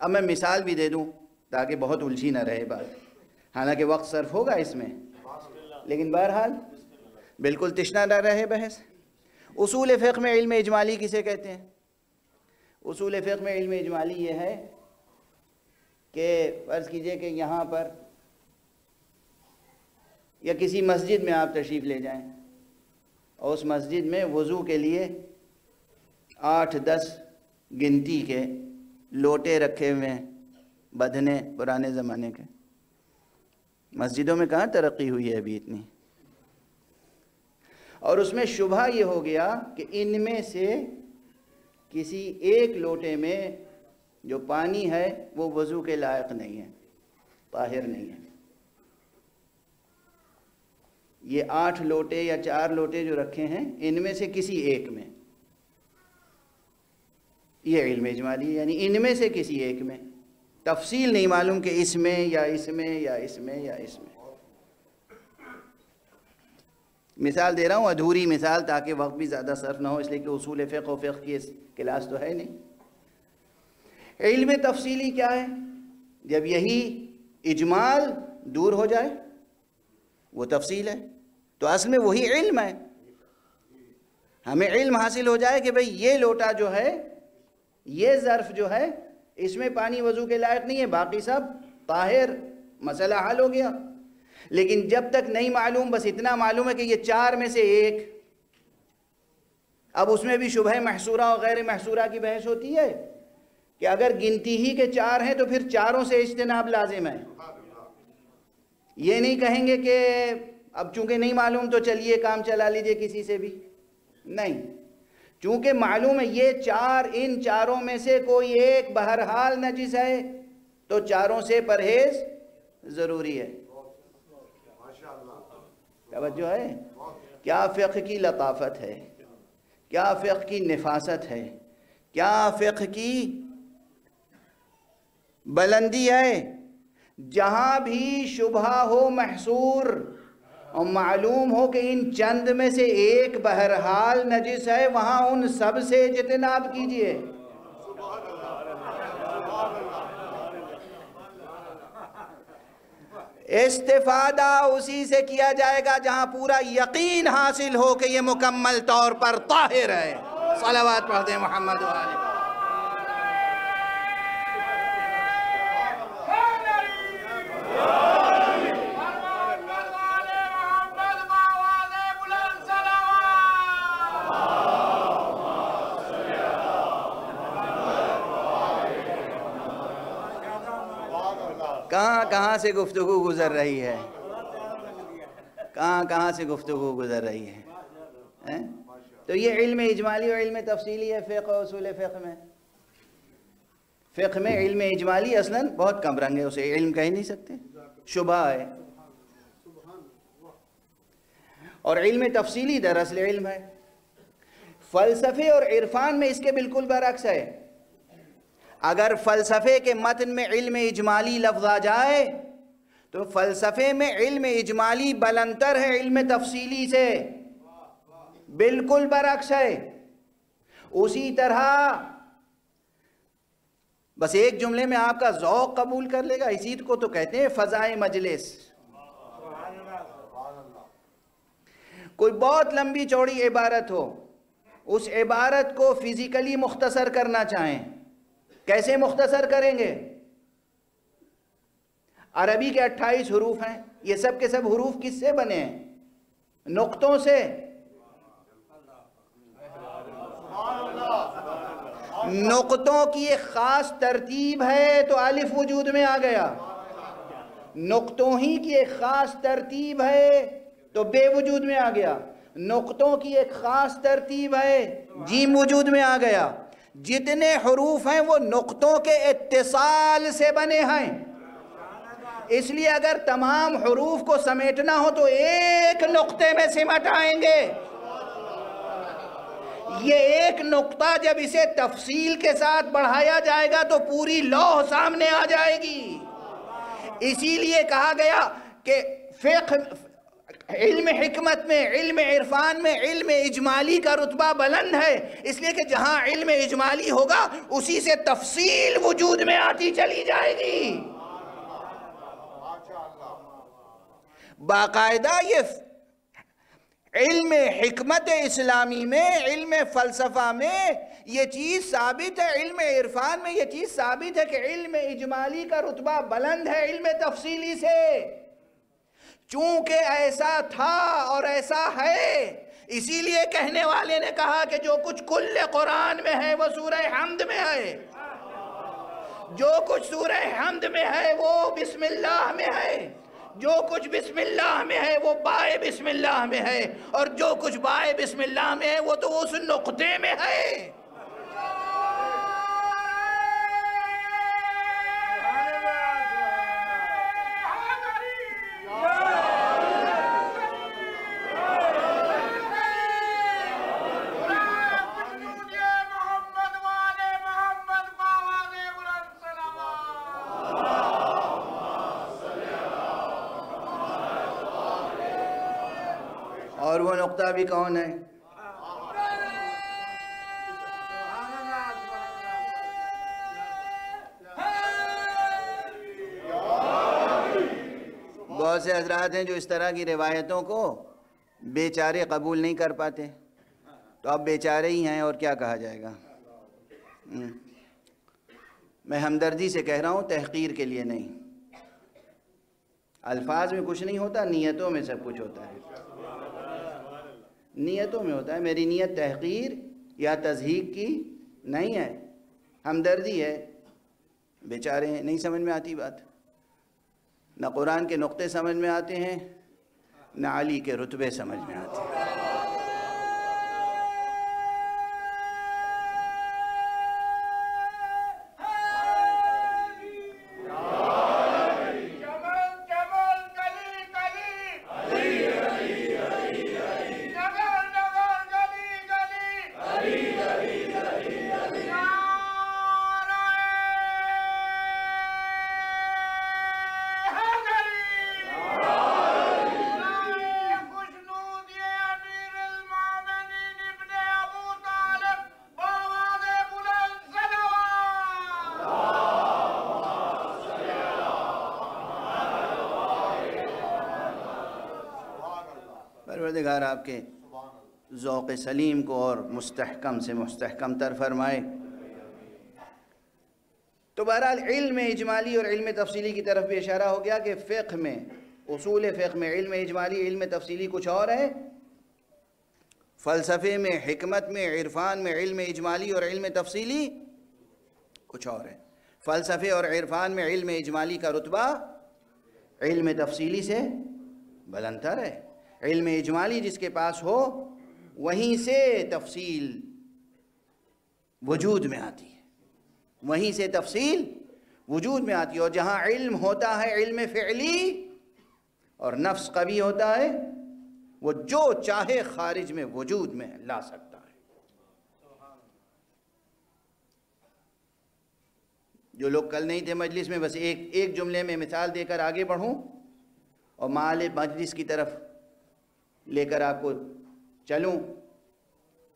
اب میں مثال بھی دے دوں تاکہ بہت الجھی نہ رہے بات، حالانکہ وقت صرف ہوگا اس میں، لیکن بہرحال بالکل تشنہ نہ رہے بحث۔ اصول فقہ میں علم اجمالی کسے کہتے ہیں؟ اصول فقہ میں علم اجمالی یہ ہے کہ فرض کیجئے کہ یہاں پر یا کسی مسجد میں آپ تشریف لے جائیں اور اس مسجد میں وضو کے لیے 8-10 گنتی کے لوٹے رکھے ہوئے ہیں، بدھنے پرانے زمانے کے۔ مسجدوں میں کہاں ترقی ہوئی ہے ابھی اتنی، اور اس میں شبہ یہ ہو گیا کہ ان میں سے کسی ایک لوٹے میں جو پانی ہے وہ وضو کے لائق نہیں ہے، طاہر نہیں ہے۔ یہ 8 لوٹے یا 4 لوٹے جو رکھے ہیں ان میں سے کسی ایک میں، یہ علم اجمالی، یعنی ان میں سے کسی ایک میں، تفصیل نہیں معلوم کہ اس میں یا اس میں یا اس میں یا اس میں۔ مثال دے رہا ہوں، ادھوری مثال، تاکہ وقت بھی زیادہ صرف نہ ہو، اس لیے کہ اصول فقہ و فقہ کی کلاس تو ہے نہیں۔ علم تفصیلی کیا ہے؟ جب یہی اجمال دور ہو جائے وہ تفصیل ہے، تو اصل میں وہی علم ہے۔ ہمیں علم حاصل ہو جائے کہ بھئی یہ لوٹا جو ہے، یہ ظرف جو ہے، اس میں پانی وضو کے لائق نہیں ہے، باقی سب طاہر، مسئلہ حل ہو گیا۔ لیکن جب تک نہیں معلوم، بس اتنا معلوم ہے کہ یہ 4 میں سے ایک، اب اس میں بھی شبہ محصورہ اور غیر محصورہ کی بحث ہوتی ہے کہ اگر گنتی ہی کے 4 ہیں تو پھر 4 سے اجتناب لازم ہے۔ یہ نہیں کہیں گے کہ اب چونکہ نہیں معلوم تو چلیے کام چلا لیجئے کسی سے بھی، نہیں، چونکہ معلوم ہے یہ 4، ان 4 میں سے کوئی ایک بہرحال نجس ہے تو 4 سے پرہیز ضروری ہے۔ توجہ ہے؟ کیا فقہ کی لطافت ہے، کیا فقہ کی نفاست ہے، کیا فقہ کی بلندی ہے۔ جہاں بھی شبہ ہو محصور اور معلوم ہو کہ ان چند میں سے ایک بہرحال نجس ہے، وہاں ان سب سے اجتناب کیجئے۔ استفادہ اسی سے کیا جائے گا جہاں پورا یقین حاصل ہو کہ یہ مکمل طور پر طاہر ہے۔ صلوات پڑھتے ہیں محمد و آلہ۔ کہاں سے گفتگو گزر رہی ہے، کہاں سے گفتگو گزر رہی ہے۔ تو یہ علم اجمالی اور علم تفصیلی ہے فقہ و اصول فقہ میں۔ فقہ میں علم اجمالی اصلاً بہت کم رنگ ہے، اسے علم کہہ نہیں سکتے، شبہ ہے، اور علم تفصیلی دراصل علم ہے۔ فلسفے اور عرفان میں اس کے بالکل برعکس ہے۔ اگر فلسفے کے متن میں علم اجمالی لفظ آ جائے تو فلسفے میں علم اجمالی بلندتر ہے علم تفصیلی سے، بالکل برعکس ہے۔ اسی طرح بس ایک جملے میں آپ کا ذوق قبول کر لے گا، اسی کو تو کہتے ہیں فضائے مجلس۔ کوئی بہت لمبی چوڑی عبارت ہو، اس عبارت کو فزیکلی مختصر کرنا چاہیں، کیسے مختصر کریں گے؟ عربی کے 28 حروف ہیں، یہ سب کے سب حروف کس سے بنے ہیں؟ نقطوں سے۔ نقطوں کی ایک خاص ترتیب ہے تو الف وجود میں آ گیا، نقطوں ہی کی ایک خاص ترتیب ہے تو بے وجود میں آ گیا، نقطوں کی ایک خاص ترتیب ہے جیم وجود میں آ گیا۔ جتنے حروف ہیں وہ نقطوں کے اتصال سے بنے ہیں، اس لیے اگر تمام حروف کو سمیٹنا ہو تو ایک نقطے میں سمٹ آئیں گے۔ یہ ایک نقطہ جب اسے تفصیل کے ساتھ بڑھایا جائے گا تو پوری لوح سامنے آ جائے گی۔ اسی لیے کہا گیا کہ فقہ، علم حکمت میں، علم عرفان میں علم اجمالی کا رتبہ بلند ہے، اس لیے کہ جہاں علم اجمالی ہوگا اسی سے تفصیل وجود میں آتی چلی جائے گی۔ باقاعدہ یہ علم حکمت اسلامی میں، علم فلسفہ میں یہ چیز ثابت ہے، علم عرفان میں یہ چیز ثابت ہے کہ علم اجمالی کا رتبہ بلند ہے علم تفصیلی سے۔ چونکہ ایسا تھا اور ایسا ہے، اسی لیے کہنے والے نے کہا کہ جو کچھ کل قرآن میں ہے وہ سورہ حمد میں ہے، جو کچھ سورہ حمد میں ہے وہ بسم اللہ میں ہے، جو کچھ بسم اللہ میں ہے وہ بائے بسم اللہ میں ہے، اور جو کچھ بائے بسم اللہ میں ہے وہ تو اس نقطے میں ہے۔ اور وہ نقطہ بھی کون ہے؟ بہت سے حضرات ہیں جو اس طرح کی روایتوں کو بیچارے قبول نہیں کر پاتے، تو اب بیچارے ہی ہیں اور کیا کہا جائے گا۔ میں ہمدردی سے کہہ رہا ہوں، تحقیر کے لیے نہیں۔ الفاظ میں کچھ نہیں ہوتا، نیتوں میں سب کچھ ہوتا ہے، نیتوں میں ہوتا ہے۔ میری نیت تحقیر یا تضحیق کی نہیں ہے، ہمدردی ہے۔ بیچارے ہیں، نہیں سمجھ میں آتی بات، نہ قرآن کے نقطے سمجھ میں آتے ہیں، نہ علی کے رتبے سمجھ میں آتے ہیں۔ پروردگار آپ کے ذوق سلیم کو اور مستحکم سے مستحکم تر فرمائے۔ تو بہرحال علم اجمالی اور علم تفصیلی کی طرف بھی اشارہ ہو گیا کہ فقہ میں، اصول فقہ میں علم اجمالی علم تفصیلی کچھ اور ہے، فلسفے میں، حکمت میں، عرفان میں علم اجمالی اور علم تفصیلی کچھ اور ہے۔ فلسفے اور عرفان میں علم اجمالی کا رتبہ علم تفصیلی سے بلند تر ہے۔ علم اجمالی جس کے پاس ہو وہیں سے تفصیل وجود میں آتی ہے، وہیں سے تفصیل وجود میں آتی ہے، اور جہاں علم ہوتا ہے علم فعلی اور نفس قوی ہوتا ہے، وہ جو چاہے خارج میں وجود میں لا سکتا ہے۔ جو لوگ کل نہیں تھے مجلس میں، بس ایک جملے میں مثال دے کر آگے بڑھوں اور مال مجلس کی طرف لے کر آپ کو چلوں۔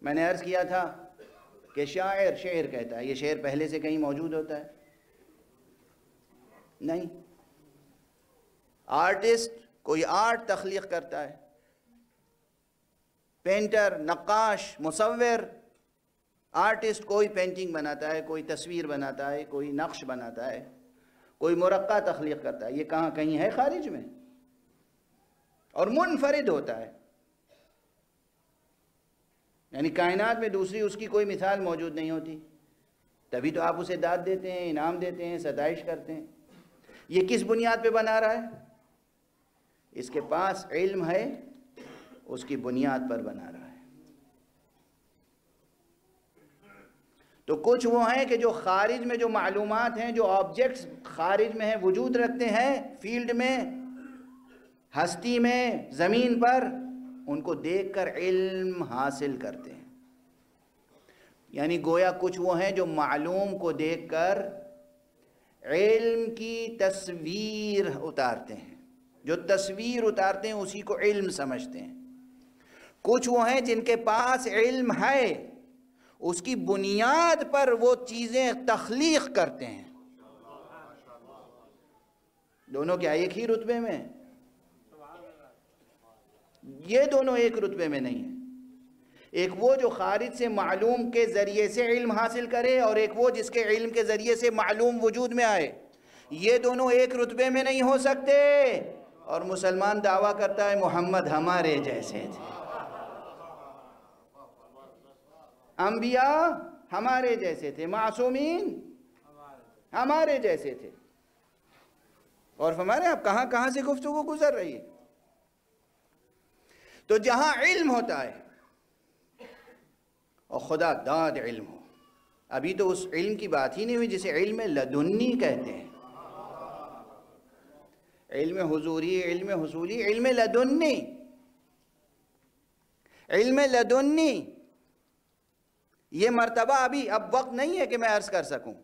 میں نے عرض کیا تھا کہ شاعر شعر کہتا ہے، یہ شعر پہلے سے کہیں موجود ہوتا ہے؟ نہیں۔ آرٹسٹ کوئی آرٹ تخلیق کرتا ہے، پینٹر، نقاش، مصور، آرٹسٹ کوئی پینٹنگ بناتا ہے، کوئی تصویر بناتا ہے، کوئی نقش بناتا ہے، کوئی مرقع تخلیق کرتا ہے، یہ کہاں کہیں ہے خارج میں؟ اور منفرد ہوتا ہے، یعنی کائنات میں دوسری اس کی کوئی مثال موجود نہیں ہوتی، تبھی تو آپ اسے داد دیتے ہیں، انعام دیتے ہیں، ستائش کرتے ہیں۔ یہ کس بنیاد پہ بنا رہا ہے؟ اس کے پاس علم ہے، اس کی بنیاد پر بنا رہا ہے۔ تو کچھ وہ ہیں کہ جو خارج میں جو معلومات ہیں، جو آبجیکٹس خارج میں ہیں، وجود رکھتے ہیں فیلڈ میں، ہستی میں، زمین پر، ان کو دیکھ کر علم حاصل کرتے ہیں۔ یعنی گویا کچھ وہ ہیں جو معلوم کو دیکھ کر علم کی تصویر اتارتے ہیں، جو تصویر اتارتے ہیں اسی کو علم سمجھتے ہیں۔ کچھ وہ ہیں جن کے پاس علم ہے، اس کی بنیاد پر وہ چیزیں تخلیق کرتے ہیں۔ دونوں کیا ایک ہی رتبے میں؟ یہ دونوں ایک رتبے میں نہیں ہیں۔ ایک وہ جو خارج سے معلوم کے ذریعے سے علم حاصل کرے، اور ایک وہ جس کے علم کے ذریعے سے معلوم وجود میں آئے۔ یہ دونوں ایک رتبے میں نہیں ہو سکتے۔ اور مسلمان دعویٰ کرتا ہے محمد ہمارے جیسے تھے، انبیاء ہمارے جیسے تھے، معصومین ہمارے جیسے تھے۔ اور ہمارے اب کہاں کہاں سے گفتگو گزر رہی ہے۔ تو جہاں علم ہوتا ہے اور خدا داد علم ہو، ابھی تو اس علم کی بات ہی نہیں ہوئی جسے علم لدنی کہتے ہیں، علم حضوری، علم حصولی، علم لدنی۔ علم لدنی یہ مرتبہ ابھی اب وقت نہیں ہے کہ میں عرض کر سکوں،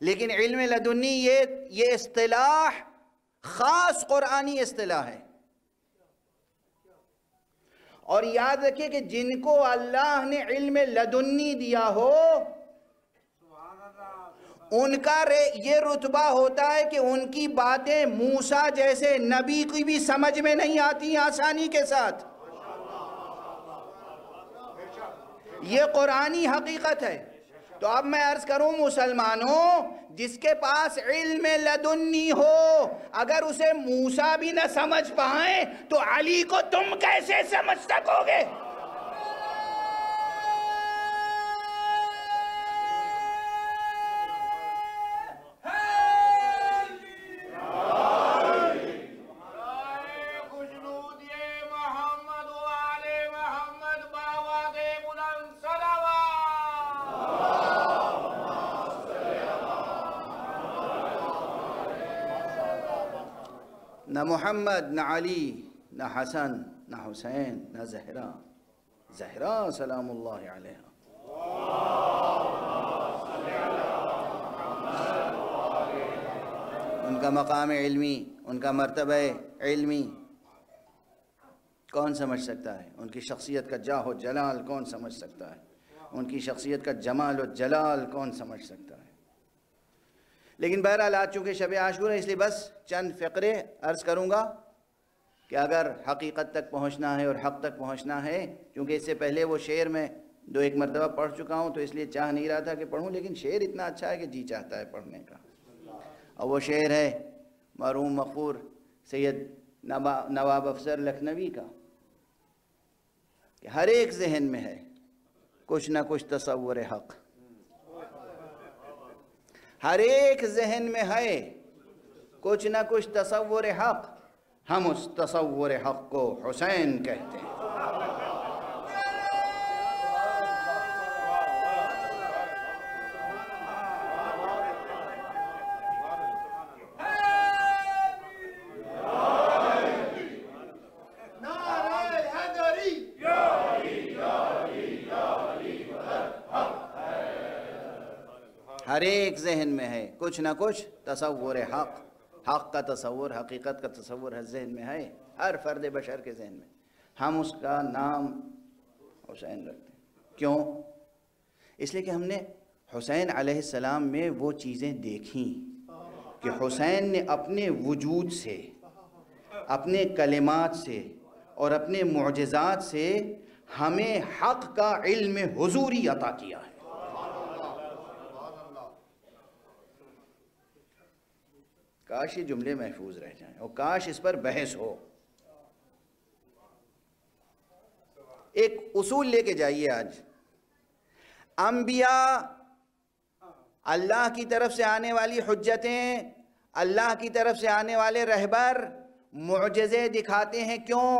لیکن علم لدنی یہ اصطلاح خاص قرآنی اصطلاح ہے۔ اور یاد رکھیے کہ جن کو اللہ نے علم لدنی دیا ہو، ان کا یہ رتبہ ہوتا ہے کہ ان کی باتیں موسیٰ جیسے نبی کی بھی سمجھ میں نہیں آتی آسانی کے ساتھ۔ یہ قرآنی حقیقت ہے۔ تو اب میں عرض کروں مسلمانوں، جس کے پاس علم لدنی ہو، اگر اسے موسیٰ بھی نہ سمجھ پائیں تو علی کو تم کیسے سمجھ سکو گے؟ نہ محمد، نہ علی، نہ حسن، نہ حسین، نہ زہرا، زہرا سلام اللہ علیہ۔ ان کا مقام علمی، ان کا مرتبہ علمی کون سمجھ سکتا ہے؟ ان کی شخصیت کا جاہ و جلال کون سمجھ سکتا ہے؟ ان کی شخصیت کا جمال و جلال کون سمجھ سکتا ہے؟ لیکن بہرحال آج چونکہ شب عاشور ہے، اس لیے بس چند فقرے عرض کروں گا کہ اگر حقیقت تک پہنچنا ہے اور حق تک پہنچنا ہے، کیونکہ اس سے پہلے وہ شعر میں دو ایک مرتبہ پڑھ چکا ہوں تو اس لیے چاہ نہیں رہا تھا کہ پڑھوں، لیکن شعر اتنا اچھا ہے کہ جی چاہتا ہے پڑھنے کا۔ اور وہ شعر ہے مرحوم مغفور سید نواب افسر لکھنوی کا کہ ہر ایک ذہن میں ہے کچھ نہ کچھ تصور حق، ہر ایک ذہن میں ہے کچھ نہ کچھ تصور حق، ہم اس تصور حق کو حسین کہتے ہیں۔ ہر ایک ذہن میں ہے کچھ نہ کچھ تصور حق، حق کا تصور، حقیقت کا تصور ہر ذہن میں ہے، ہر فرد بشر کے ذہن میں۔ ہم اس کا نام حسین رکھتے ہیں۔ کیوں؟ اس لیے کہ ہم نے حسین علیہ السلام میں وہ چیزیں دیکھیں کہ حسین نے اپنے وجود سے، اپنے کلمات سے اور اپنے معجزات سے ہمیں حق کا علم حضوری عطا کیا ہے۔ کاش یہ جملے محفوظ رہ جائیں اور کاش اس پر بحث ہو۔ ایک اصول لے کے جائیے آج، انبیاء اللہ کی طرف سے آنے والی حجتیں، اللہ کی طرف سے آنے والے رہبر معجزے دکھاتے ہیں، کیوں؟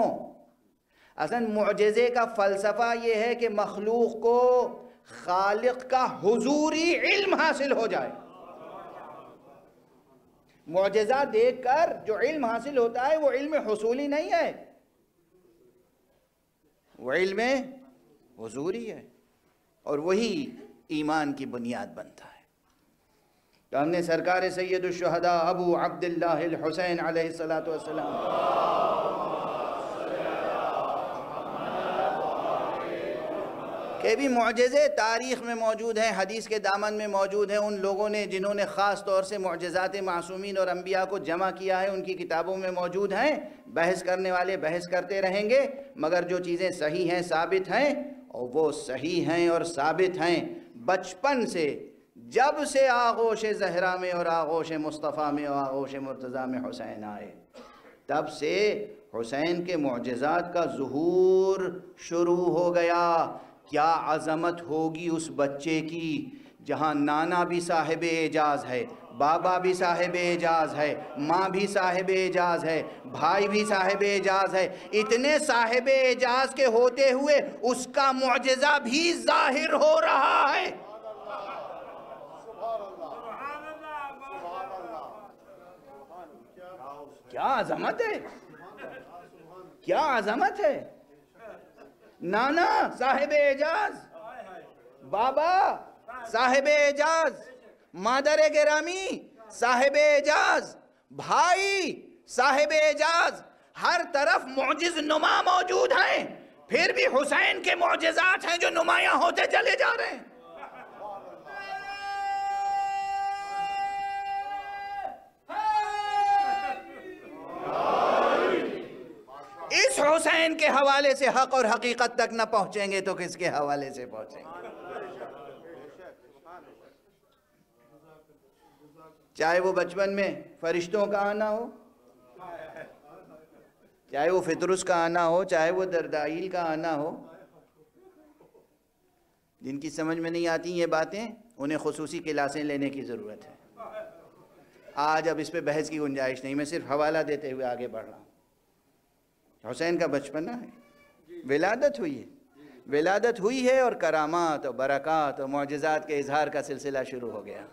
اصلا معجزے کا فلسفہ یہ ہے کہ مخلوق کو خالق کا حضوری علم حاصل ہو جائے۔ معجزہ دیکھ کر جو علم حاصل ہوتا ہے وہ علم حصولی نہیں ہے، وہ علم حضوری ہے، اور وہی ایمان کی بنیاد بنتا ہے۔ تو ہم نے سرکار سید الشہداء ابو عبداللہ الحسین علیہ السلام کہ بھی معجزے تاریخ میں موجود ہیں، حدیث کے دامن میں موجود ہیں۔ ان لوگوں نے جنہوں نے خاص طور سے معجزات معصومین اور انبیاء کو جمع کیا ہے ان کی کتابوں میں موجود ہیں۔ بحث کرنے والے بحث کرتے رہیں گے، مگر جو چیزیں صحیح ہیں، ثابت ہیں، اور وہ صحیح ہیں اور ثابت ہیں۔ بچپن سے، جب سے آغوش زہرا میں اور آغوش مصطفیٰ میں اور آغوش مرتضیٰ میں حسین آئے، تب سے حسین کے معجزات کا ظہور شروع ہو گیا۔ کیا عظمت ہوگی اس بچے کی جہاں نانا بھی صاحب اعجاز ہے، بابا بھی صاحب اعجاز ہے، ماں بھی صاحب اعجاز ہے، بھائی بھی صاحب اعجاز ہے، اتنے صاحب اعجاز کے ہوتے ہوئے اس کا معجزہ بھی ظاہر ہو رہا ہے۔ کیا عظمت ہے، کیا عظمت ہے۔ نانا صاحب اعجاز، بابا صاحب اعجاز، مادر گرامی صاحب اعجاز، بھائی صاحب اعجاز، ہر طرف معجز نما موجود ہیں، پھر بھی حسین کے معجزات ہیں جو نمایاں ہوتے چلے جا رہے ہیں۔ اس حسین کے حوالے سے حق اور حقیقت تک نہ پہنچیں گے تو کس کے حوالے سے پہنچیں گے؟ چاہے وہ بچپن میں فرشتوں کا آنا ہو، چاہے وہ فطرس کا آنا ہو، چاہے وہ دردائیل کا آنا ہو، جن کی سمجھ میں نہیں آتی یہ باتیں انہیں خصوصی کلاسیں لینے کی ضرورت ہے۔ آج اب اس پہ بحث کی گنجائش نہیں، میں صرف حوالہ دیتے ہوئے آگے بڑھ رہا ہوں۔ حسین کا بچپنا ہے، ولادت ہوئی ہے، ولادت ہوئی ہے اور کرامات اور برکات اور معجزات کے اظہار کا سلسلہ شروع ہو گیا۔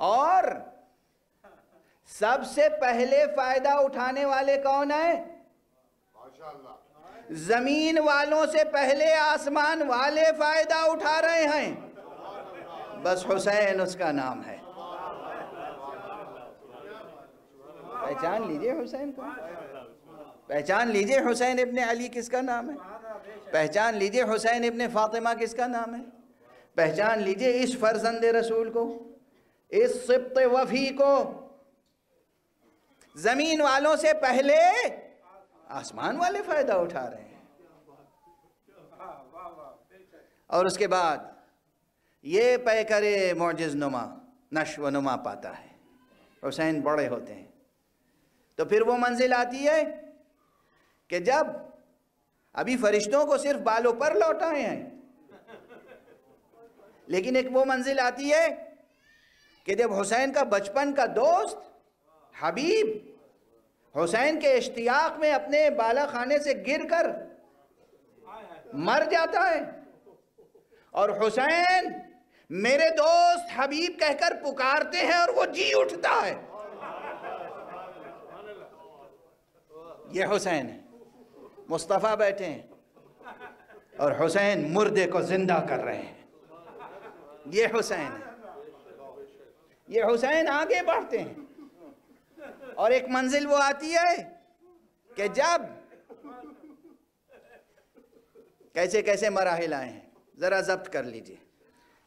اور سب سے پہلے فائدہ اٹھانے والے کون ہیں؟ زمین والوں سے پہلے آسمان والے فائدہ اٹھا رہے ہیں، بس حسین اس کا نام ہے۔ پہچان لیجئے حسین کو، پہچان لیجئے حسین ابن علی کس کا نام ہے، پہچان لیجئے حسین ابن فاطمہ کس کا نام ہے، پہچان لیجئے اس فرزند رسول کو، اس سبط وفی کو۔ زمین والوں سے پہلے آسمان والے فائدہ اٹھا رہے ہیں، اور اس کے بعد یہ پیکر معجز نما نشو و نما پاتا ہے۔ حسین بڑے ہوتے ہیں تو پھر وہ منزل آتی ہے کہ جب ابھی فرشتوں کو صرف بالوں پر لوٹائے ہیں، لیکن ایک وہ منزل آتی ہے کہ جب حسین کا بچپن کا دوست حبیب حسین کے اشتیاق میں اپنے بالا خانے سے گر کر مر جاتا ہے، اور حسین میرے دوست حبیب کہہ کر پکارتے ہیں اور وہ جی اٹھتا ہے۔ یہ حسین ہے، مصطفیٰ بیٹھے ہیں اور حسین مردے کو زندہ کر رہے ہیں۔ یہ حسین ہے، یہ حسین آگے بڑھتے ہیں، اور ایک منزل وہ آتی ہے کہ جب کیسے کیسے مراحل آئے ہیں ذرا ضبط کر لیجئے۔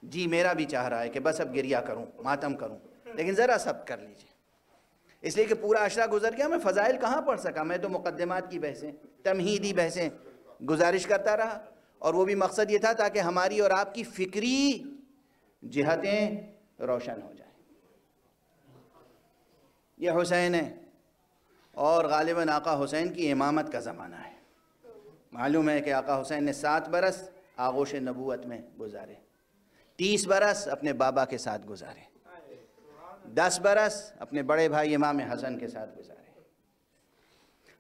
جی میرا بھی چاہ رہا ہے کہ بس اب گریہ کروں، ماتم کروں، لیکن ذرا صبر کر لیجئے، اس لیے کہ پورا عشرہ گزر گیا، میں فضائل کہاں پڑھ سکا، میں تو مقدمات کی بحثیں، تمہیدی بحثیں گزارش کرتا رہا، اور وہ بھی مقصد یہ تھا تاکہ ہماری اور آپ کی فکری جہتیں روشن ہو جائیں۔ یہ حسین ہے، اور غالباً آقا حسین کی امامت کا زمانہ ہے۔ معلوم ہے کہ آقا حسین نے 7 برس آغوش نبوت میں گزارے، 30 برس اپنے بابا کے ساتھ گزارے، 10 برس اپنے بڑے بھائی امام حسن کے ساتھ گزارے۔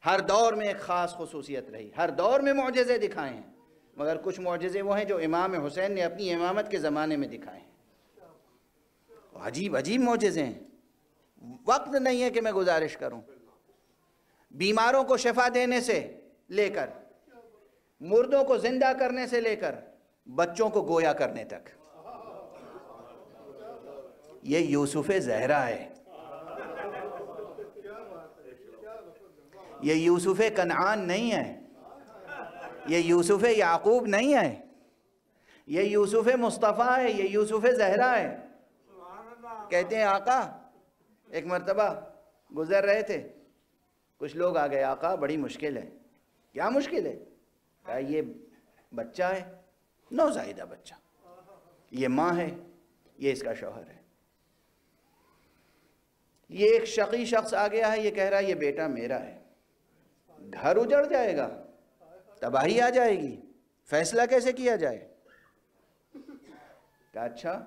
ہر دور میں ایک خاص خصوصیت رہی، ہر دور میں معجزے دکھائے ہیں، مگر کچھ معجزے وہ ہیں جو امام حسین نے اپنی امامت کے زمانے میں دکھائے ہیں۔ عجیب عجیب معجزے ہیں، وقت نہیں ہے کہ میں گزارش کروں۔ بیماروں کو شفا دینے سے لے کر، مردوں کو زندہ کرنے سے لے کر، بچوں کو گویا کرنے تک، یہ یوسف زہرا ہے، یہ یوسف کنعان نہیں ہے، یہ یوسف یعقوب نہیں ہے، یہ یوسف مصطفیٰ ہے، یہ یوسف زہرا ہے۔ کہتے ہیں آقا ایک مرتبہ گزر رہے تھے، کچھ لوگ آ گئے، آقا بڑی مشکل ہے۔ کیا مشکل ہے؟ کہا یہ بچہ ہے، نوزائیدہ بچہ، یہ ماں ہے، یہ اس کا شوہر ہے، یہ ایک شقی شخص آ گیا ہے، یہ کہہ رہا ہے یہ بیٹا میرا ہے، گھر اجڑ جائے گا، تباہی آ جائے گی، فیصلہ کیسے کیا جائے؟ کہا اچھا۔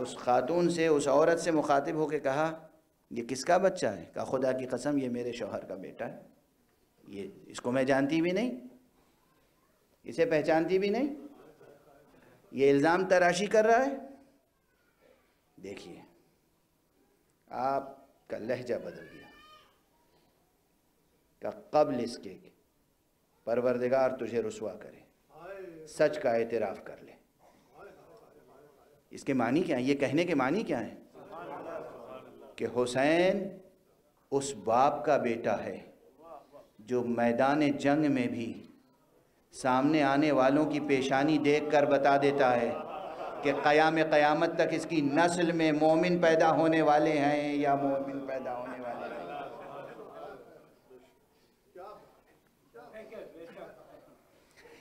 اس خاتون سے، اس عورت سے مخاطب ہو کے کہا یہ کس کا بچہ ہے؟ کہا خدا کی قسم یہ میرے شوہر کا بیٹا ہے، یہ اس کو میں جانتی بھی نہیں، اسے پہچانتی بھی نہیں، یہ الزام تراشی کر رہا ہے۔ دیکھیے آپ کا لہجہ بدل گیا، کہ قبل اس کے پروردگار تجھے رسوا کرے، سچ کا اعتراف کر لے۔ اس کے معنی کیا ہیں؟ یہ کہنے کے معنی کیا ہیں؟ کہ حسین اس باپ کا بیٹا ہے جو میدان جنگ میں بھی سامنے آنے والوں کی پیشانی دیکھ کر بتا دیتا ہے کہ قیامت تک اس کی نسل میں مومن پیدا ہونے والے ہیں یا مومن پیدا ہونے والے ہیں۔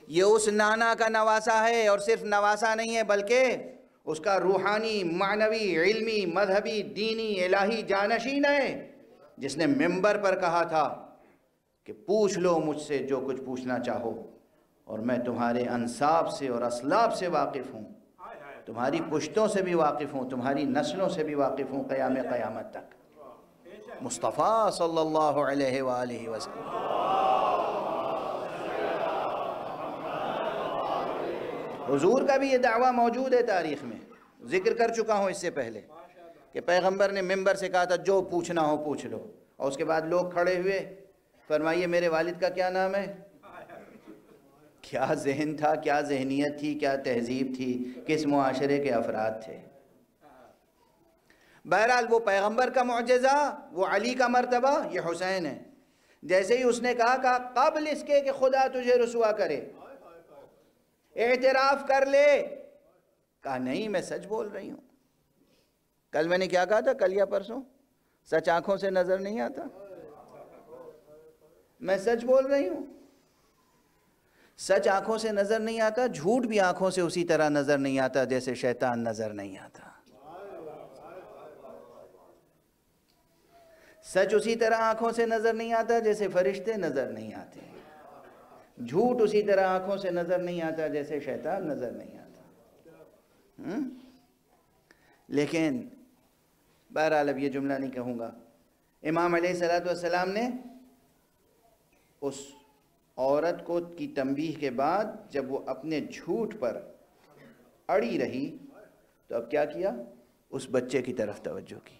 یہ اس نانا کا نواسا ہے، اور صرف نواسا نہیں ہے بلکہ اس کا روحانی، معنوی، علمی، مذہبی، دینی، الہی جانشین ہے، جس نے ممبر پر کہا تھا کہ پوچھ لو مجھ سے جو کچھ پوچھنا چاہو، اور میں تمہارے انساب سے اور اسلاب سے واقف ہوں، تمہاری پشتوں سے بھی واقف ہوں، تمہاری نسلوں سے بھی واقف ہوں قیامت تک۔ مصطفیٰ صلی اللہ علیہ وآلہ وسلم۔ حضور کا بھی یہ دعویٰ موجود ہے تاریخ میں، ذکر کر چکا ہوں اس سے پہلے، کہ پیغمبر نے ممبر سے کہا تھا جو پوچھنا ہو پوچھ لو، اور اس کے بعد لوگ کھڑے ہوئے، فرمائیے میرے والد کا کیا نام ہے؟ کیا ذہن تھا، کیا ذہنیت تھی، کیا تہذیب تھی، کس معاشرے کے افراد تھے۔ بہرحال وہ پیغمبر کا معجزہ، وہ علی کا مرتبہ، یہ حسین ہے۔ جیسے ہی اس نے کہا قبل اس کے کہ خدا تجھے رسوا کرے، اعتراف کر لے، کہا نہیں میں سچ بول رہی ہوں۔ کل میں نے کیا کہا تھا، کل یا پرسوں؟ سچ آنکھوں سے نظر نہیں آتا، میں سچ بول رہی ہوں۔ سچ آنکھوں سے نظر نہیں آتا، جھوٹ بھی آنکھوں سے اسی طرح نظر نہیں آتا جیسے شیطان نظر نہیں آتا۔ سچ اسی طرح آنکھوں سے نظر نہیں آتا جیسے فرشتے نظر نہیں آتے، جھوٹ اسی طرح آنکھوں سے نظر نہیں آتا جیسے شیطان نظر نہیں آتا۔ لیکن بہرحال اب یہ جملہ نہیں کہوں گا۔ امام علیہ السلام نے اس عورت کو کی تنبیہ کے بعد جب وہ اپنے جھوٹ پر اڑی رہی تو اب کیا کیا؟ اس بچے کی طرف توجہ کی،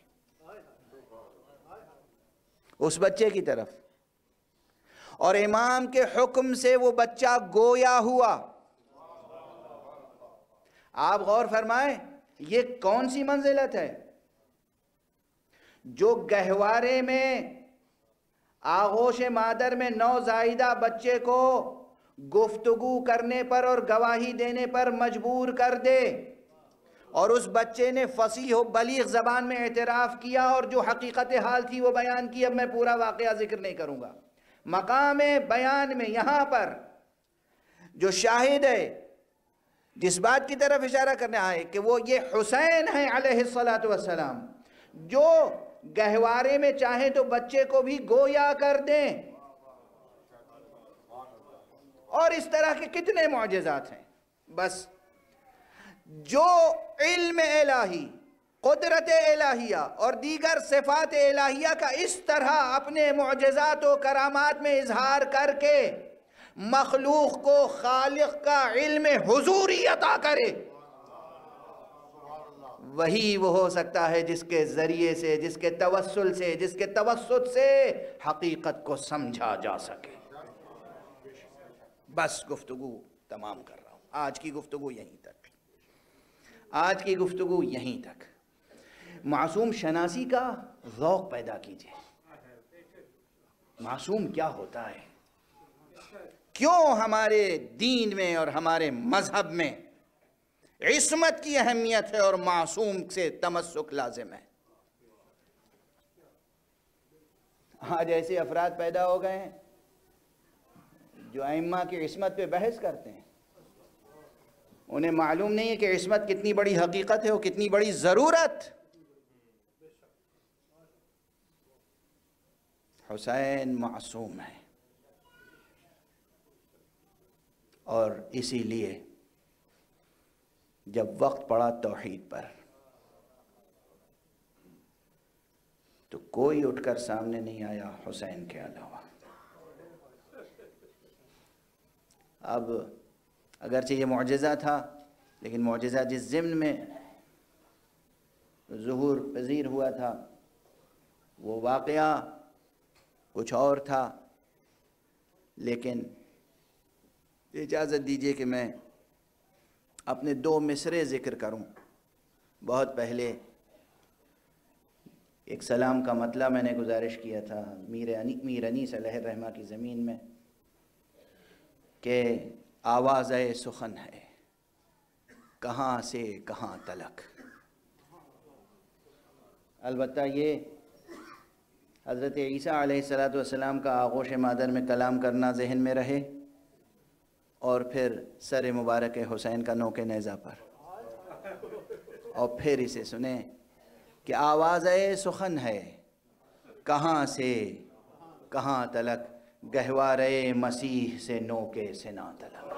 اس بچے کی طرف، اور امام کے حکم سے وہ بچہ گویا ہوا۔ آپ غور فرمائیں یہ کون سی منزلت ہے؟ جو گہوارے میں، آغوش مادر میں نوزائیدہ بچے کو گفتگو کرنے پر اور گواہی دینے پر مجبور کر دے، اور اس بچے نے فصیح و بلیغ زبان میں اعتراف کیا اور جو حقیقت حال تھی وہ بیان کی۔ اب میں پورا واقعہ ذکر نہیں کروں گا، مقام بیان میں یہاں پر جو شاہد ہے، جس بات کی طرف اشارہ کرنا ہے کہ وہ یہ حسین ہیں علیہ السلام، جو گہوارے میں چاہیں تو بچے کو بھی گویا کر دیں، اور اس طرح کے کتنے معجزات ہیں۔ بس جو علم الہی، قدرت الہیہ اور دیگر صفات الہیہ کا اس طرح اپنے معجزات و کرامات میں اظہار کر کے مخلوق کو خالق کا علم حضوری عطا کرے، وہی وہ ہو سکتا ہے جس کے ذریعے سے، جس کے توسل سے، جس کے توسط سے حقیقت کو سمجھا جا سکے۔ بس گفتگو تمام کر رہا ہوں، آج کی گفتگو یہیں تک، آج کی گفتگو یہیں تک۔ معصوم شناسی کا ذوق پیدا کیجئے، معصوم کیا ہوتا ہے، کیوں ہمارے دین میں اور ہمارے مذہب میں عصمت کی اہمیت ہے اور معصوم سے تمسک لازم ہے۔ آج ایسے افراد پیدا ہو گئے ہیں جو ائمہ کی عصمت پہ بحث کرتے ہیں، انہیں معلوم نہیں ہے کہ عصمت کتنی بڑی حقیقت ہے اور کتنی بڑی ضرورت۔ حسین معصوم ہے، اور اسی لیے جب وقت پڑا توحید پر تو کوئی اٹھ کر سامنے نہیں آیا حسین کے علاوہ۔ اب اگرچہ یہ معجزہ تھا، لیکن معجزہ جس ضمن میں ظہور پذیر ہوا تھا وہ واقعہ کچھ اور تھا، لیکن اجازت دیجیے کہ میں اپنے 2 مصرے ذکر کروں۔ بہت پہلے ایک سلام کا مطلع میں نے گزارش کیا تھا میر انیس علیہ الرحمہ کی زمین میں کہ آواز سخن ہے کہاں سے کہاں تلک۔ البتہ یہ حضرت عیسیٰ علیہ السلام کا آغوش مادر میں کلام کرنا ذہن میں رہے، اور پھر سر مبارک حسین کا نوک نیزہ پر، اور پھر اسے سنیں کہ آواز سخن ہے کہاں سے کہاں تلک، گہوارے مسیح سے نوک سنا تلک۔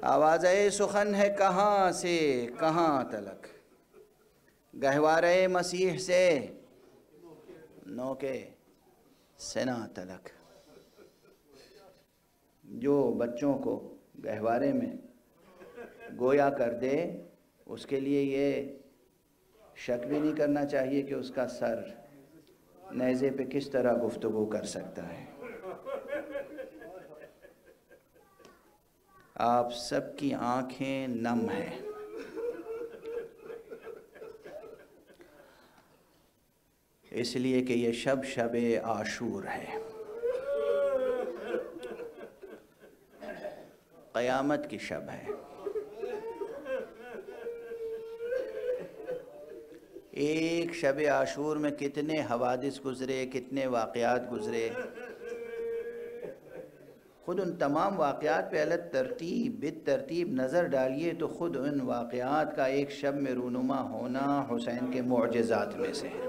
آواز سخن ہے کہاں سے کہاں تلک، گہوارے مسیح سے نوک سنا تلک۔ جو بچوں کو گہوارے میں گویا کر دے، اس کے لیے یہ شک بھی نہیں کرنا چاہیے کہ اس کا سر نیزے پہ کس طرح گفتگو کر سکتا ہے۔ آپ سب کی آنکھیں نم ہیں، اس لیے کہ یہ شب عاشور ہے، قیامت کی شب ہے۔ ایک شب عاشور میں کتنے حوادث گزرے، کتنے واقعات گزرے، خود ان تمام واقعات پہ بالترتیب نظر ڈالیے تو خود ان واقعات کا ایک شب میں رونما ہونا حسین کے معجزات میں سے ہے۔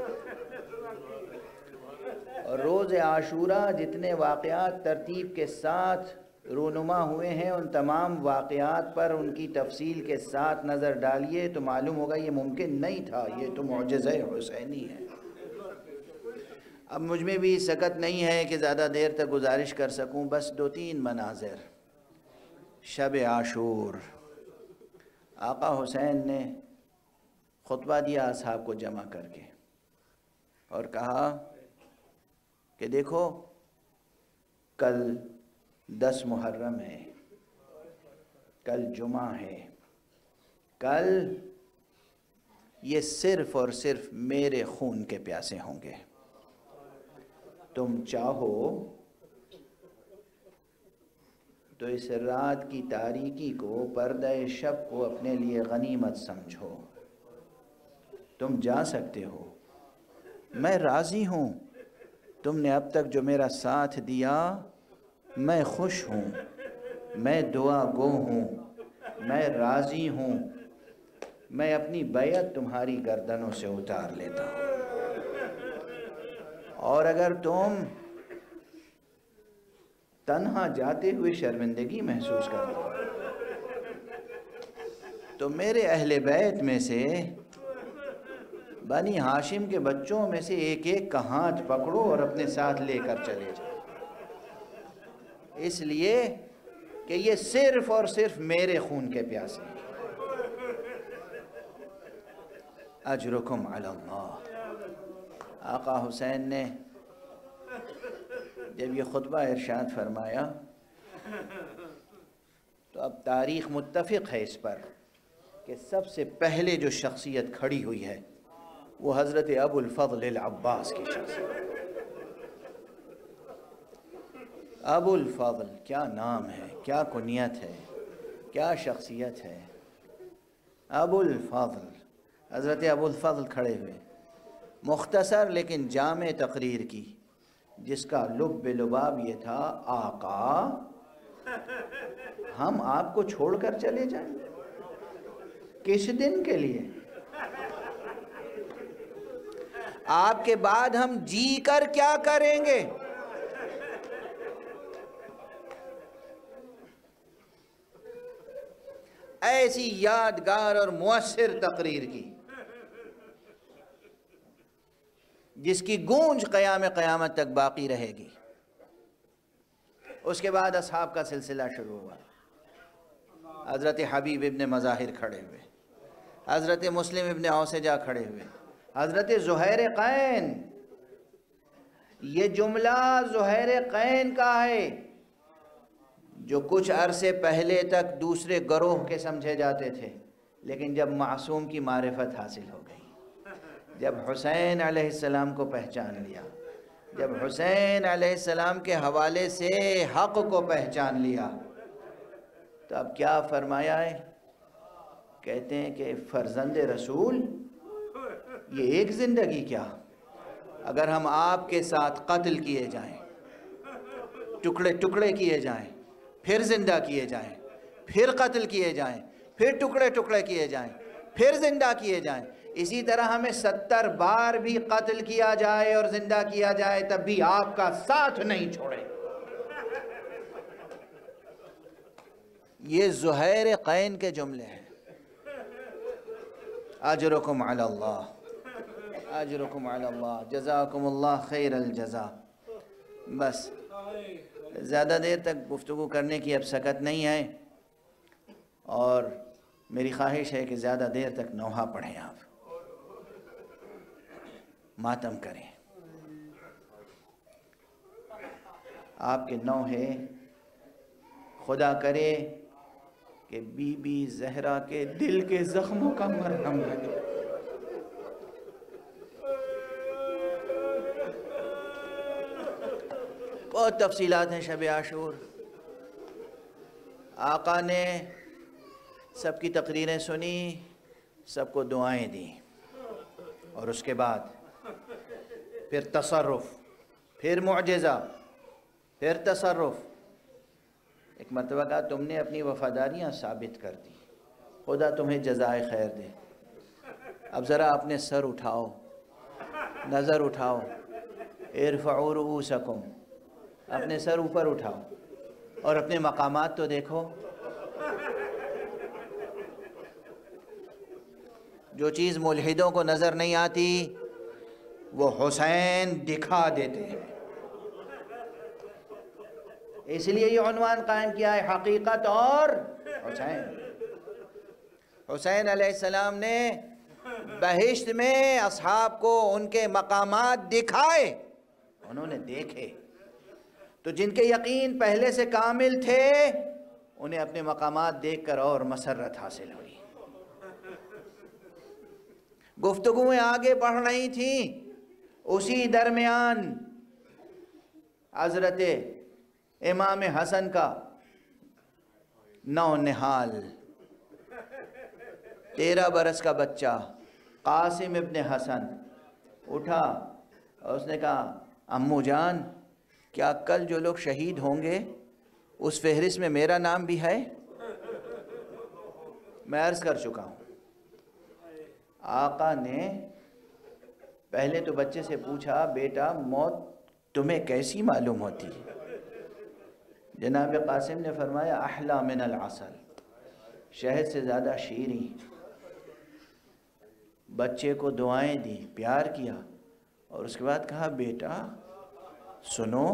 اور روز عاشورہ جتنے واقعات ترتیب کے ساتھ رونما ہوئے ہیں، ان تمام واقعات پر ان کی تفصیل کے ساتھ نظر ڈالیے تو معلوم ہوگا یہ ممکن نہیں تھا، یہ تو معجزہ حسینی ہے۔ اب مجھ میں بھی سکت نہیں ہے کہ زیادہ دیر تک گزارش کر سکوں، بس 2-3 مناظر۔ شب عاشور، آقا حسین نے خطبہ دیا اصحاب کو جمع کر کے، اور کہا کہ دیکھو کل 10 محرم ہے، کل جمعہ ہے، کل یہ صرف اور صرف میرے خون کے پیاسے ہوں گے۔ تم چاہو تو اس رات کی تاریکی کو، پردہ شب کو اپنے لیے غنیمت سمجھو۔ تم جا سکتے ہو، میں راضی ہوں۔ تم نے اب تک جو میرا ساتھ دیا، میں خوش ہوں، میں دعا گو ہوں، میں راضی ہوں۔ میں اپنی بیعت تمہاری گردنوں سے اتار لیتا ہوں۔ اور اگر تم تنہا جاتے ہوئے شرمندگی محسوس کرتے ہو تو میرے اہل بیت میں سے، بنی ہاشم کے بچوں میں سے ایک ایک کا ہاتھ پکڑو اور اپنے ساتھ لے کر چلے جاؤ، اس لیے کہ یہ صرف اور صرف میرے خون کے پیاسے ہیں۔ اجرکم علی اللہ۔ آقا حسین نے جب یہ خطبہ ارشاد فرمایا تو اب تاریخ متفق ہے اس پر کہ سب سے پہلے جو شخصیت کھڑی ہوئی ہے وہ حضرت ابو الفضل العباس کی شخصیت۔ ابو الفضل کیا نام ہے، کیا کنیت ہے، کیا شخصیت ہے۔ ابو الفضل، حضرت ابو الفضل کھڑے ہوئے، مختصر لیکن جامع تقریر کی، جس کا لب لباب یہ تھا، آقا ہم آپ کو چھوڑ کر چلے جائیں کس دن کے لیے؟ آپ کے بعد ہم جی کر کیا کریں گے؟ ایسی یادگار اور مؤثر تقریر کی جس کی گونج قیامت تک باقی رہے گی۔ اس کے بعد اصحاب کا سلسلہ شروع ہوا۔ حضرت حبیب ابن مظاہر کھڑے ہوئے، حضرت مسلم ابن اوسجہ کھڑے ہوئے، حضرت زہیر قین۔ یہ جملہ زہیر قین کا ہے جو کچھ عرصے پہلے تک دوسرے گروہ کے سمجھے جاتے تھے، لیکن جب معصوم کی معرفت حاصل ہو گئی، جب حسین علیہ السلام کو پہچان لیا، جب حسین علیہ السلام کے حوالے سے حق کو پہچان لیا، تو اب کیا فرمایا ہے؟ کہتے ہیں کہ فرزند رسول یہ ایک زندگی کیا، اگر ہم آپ کے ساتھ قتل کیے جائیں، ٹکڑے ٹکڑے کیے جائیں، پھر زندہ کیے جائیں، پھر قتل کیے جائیں، پھر ٹکڑے ٹکڑے کیے جائیں، پھر زندہ کیے جائیں، اسی طرح ہمیں 70 بار بھی قتل کیا جائے اور زندہ کیا جائے تب بھی آپ کا ساتھ نہیں چھوڑے۔ یہ زہیر قین کے جملے ہیں۔ اجرکم علی اللہ، اجرکم علی اللہ، جزاکم اللہ خیر الجزا۔ بس زیادہ دیر تک گفتگو کرنے کی اب سکت نہیں ہے، اور میری خواہش ہے کہ زیادہ دیر تک نوحہ پڑھیں، آپ ماتم کریں۔ آپ کے نوحے خدا کرے کہ بی بی زہرا کے دل کے زخموں کا مرہم بنے۔ بہت تفصیلات ہیں شب عاشور۔ آقا نے سب کی تقریریں سنی، سب کو دعائیں دیں، اور اس کے بعد پھر تصرف، پھر معجزہ، پھر تصرف۔ ایک مرتبہ کہا تم نے اپنی وفاداریاں ثابت کر دی، خدا تمہیں جزائے خیر دے۔ اب ذرا اپنے سر اٹھاؤ، نظر اٹھاؤ، ارفعوا رؤوسکم، اپنے سر اوپر اٹھاؤ اور اپنے مقامات تو دیکھو۔ جو چیز ملحدوں کو نظر نہیں آتی وہ حسین دکھا دیتے ہیں۔ اس لیے یہ عنوان قائم کیا ہے، حقیقت اور حسین۔ حسین علیہ السلام نے بہشت میں اصحاب کو ان کے مقامات دکھائے، انہوں نے دیکھے، تو جن کے یقین پہلے سے کامل تھے انہیں اپنے مقامات دیکھ کر اور مسرت حاصل ہوئی۔ گفتگویں آگے بڑھ رہی تھیں، اسی درمیان حضرت امام حسن کا نونہال 13 برس کا بچہ قاسم ابن حسن اٹھا اور اس نے کہا امو جان کیا کل جو لوگ شہید ہوں گے اس فہرست میں میرا نام بھی ہے؟ میں عرض کر چکا ہوں، آقا نے پہلے تو بچے سے پوچھا بیٹا موت تمہیں کیسی معلوم ہوتی ہے؟ جناب قاسم نے فرمایا احلا من العسل، شہد سے زیادہ شیریں۔ بچے کو دعائیں دی، پیار کیا، اور اس کے بعد کہا بیٹا سنو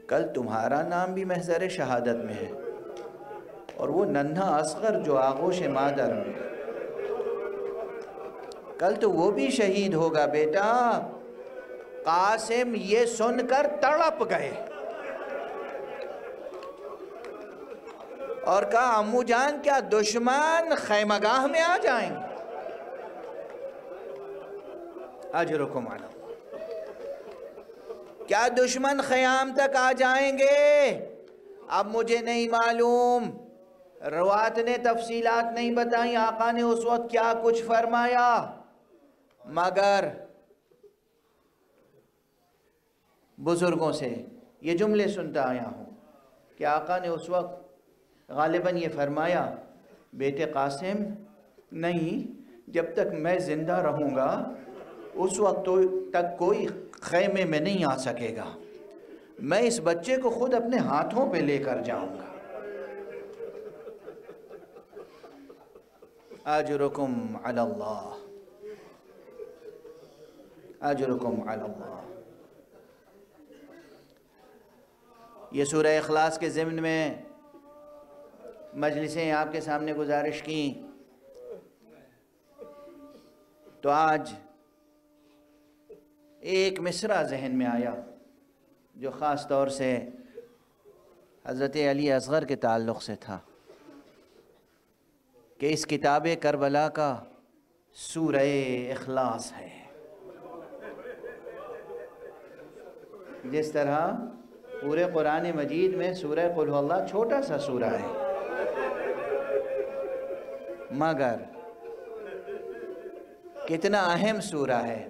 کل تمہارا نام بھی محضر شہادت میں ہے، اور وہ ننھا اصغر جو آغوش مادر میں، کل تو وہ بھی شہید ہوگا بیٹا۔ قاسم یہ سن کر تڑپ گئے اور کہا امو جان کیا دشمن خیمہ گاہ میں آ جائیں گے؟ اجرکم علی اللہ، کیا دشمن خیام تک آ جائیں گے؟ اب مجھے نہیں معلوم، روایت نے تفصیلات نہیں بتائیں آقا نے اس وقت کیا کچھ فرمایا، مگر بزرگوں سے یہ جملے سنتا آیا ہوں کہ آقا نے اس وقت غالباً یہ فرمایا بیٹے قاسم نہیں، جب تک میں زندہ رہوں گا اس وقت تک کوئی خیمے میں نہیں آ سکے گا، میں اس بچے کو خود اپنے ہاتھوں پہ لے کر جاؤں گا۔ اجرکم علی اللہ، اجرکم علی اللہ۔ یہ سورہ اخلاص کے ضمن میں مجلسیں آپ کے سامنے گزارش کی، تو آج ایک مصرع ذہن میں آیا جو خاص طور سے حضرت علی اصغر کے تعلق سے تھا کہ اس کتاب کربلا کا سورہ اخلاص ہے۔ جس طرح پورے قرآن مجید میں سورہ قل ہو اللہ چھوٹا سا سورہ ہے، مگر کتنا اہم سورہ ہے،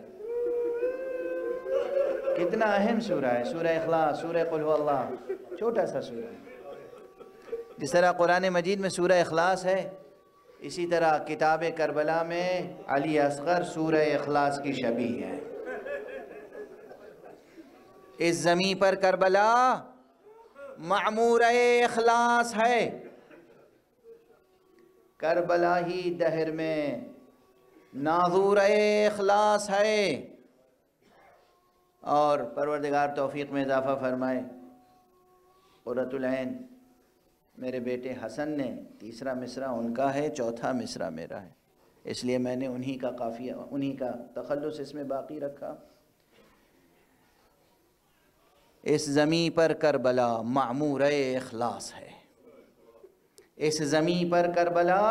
کتنا اہم سورہ ہے۔ سورہ اخلاص، سورہ قل ہو اللہ چھوٹا سا سورہ ہے۔ جس طرح قرآن مجید میں سورہ اخلاص ہے، اسی طرح کتاب کربلا میں علی اصغر سورہ اخلاص کی شبیہ ہے۔ اس زمین پر کربلا معمورہ اخلاص ہے، کربلا ہی دہر میں ناظور اخلاص ہے۔ اور پروردگار توفیق میں اضافہ فرمائے، قرۃ العین میرے بیٹے حسن نے تیسرا مصرع ان کا ہے، چوتھا مصرع میرا ہے، اس لیے میں نے انہی کا قافیہ، انہی کا تخلص اس میں باقی رکھا۔ اس زمین پر کربلا معمورہ اخلاص ہے، اس زمین پر کربلا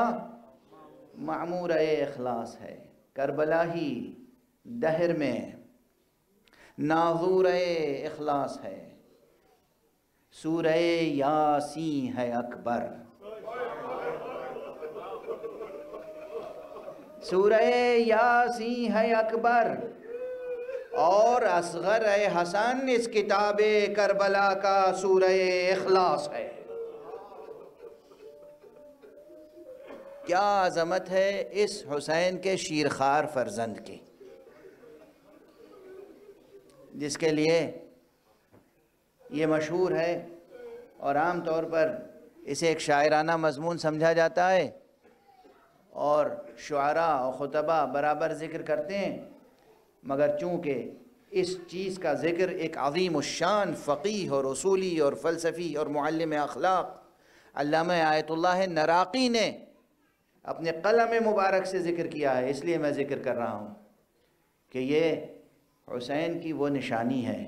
معمورہ اخلاص ہے، کربلا ہی دہر میں ناظور اخلاص ہے۔ سورہ یاسین ہے اکبر، سورہ یاسین ہے اکبر، اور اصغر حسن اس کتاب کربلا کا سورہ اخلاص ہے۔ کیا عظمت ہے اس حسین کے شیرخوار فرزند کی، جس کے لیے یہ مشہور ہے اور عام طور پر اسے ایک شاعرانہ مضمون سمجھا جاتا ہے، اور شعراء اور خطبہ برابر ذکر کرتے ہیں، مگر چونکہ اس چیز کا ذکر ایک عظیم الشان فقیہ اور اصولی اور فلسفی اور معلم اخلاق علامہ آیت اللہ نراقی نے اپنے قلم مبارک سے ذکر کیا ہے، اس لیے میں ذکر کر رہا ہوں کہ یہ حسین کی وہ نشانی ہے،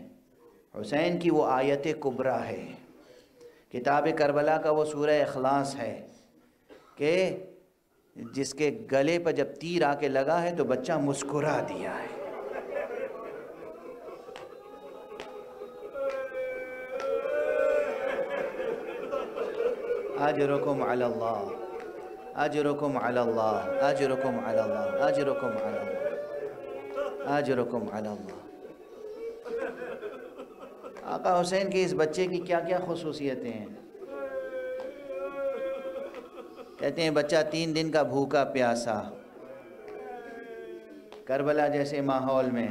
حسین کی وہ آیت کبریٰ ہے، کتاب کربلا کا وہ سورہ اخلاص ہے کہ جس کے گلے پر جب تیر آ کے لگا ہے تو بچہ مسکرا دیا ہے. اجرکم علی اللہ، اجرکم علی اللہ، اجرکم علی اللہ، اجرکم علی اللہ، اجرکم علی اللہ. آقا حسین کے اس بچے کی کیا کیا خصوصیتیں ہیں؟ کہتے ہیں بچہ 3 دن کا بھوکا پیاسا، کربلا جیسے ماحول میں،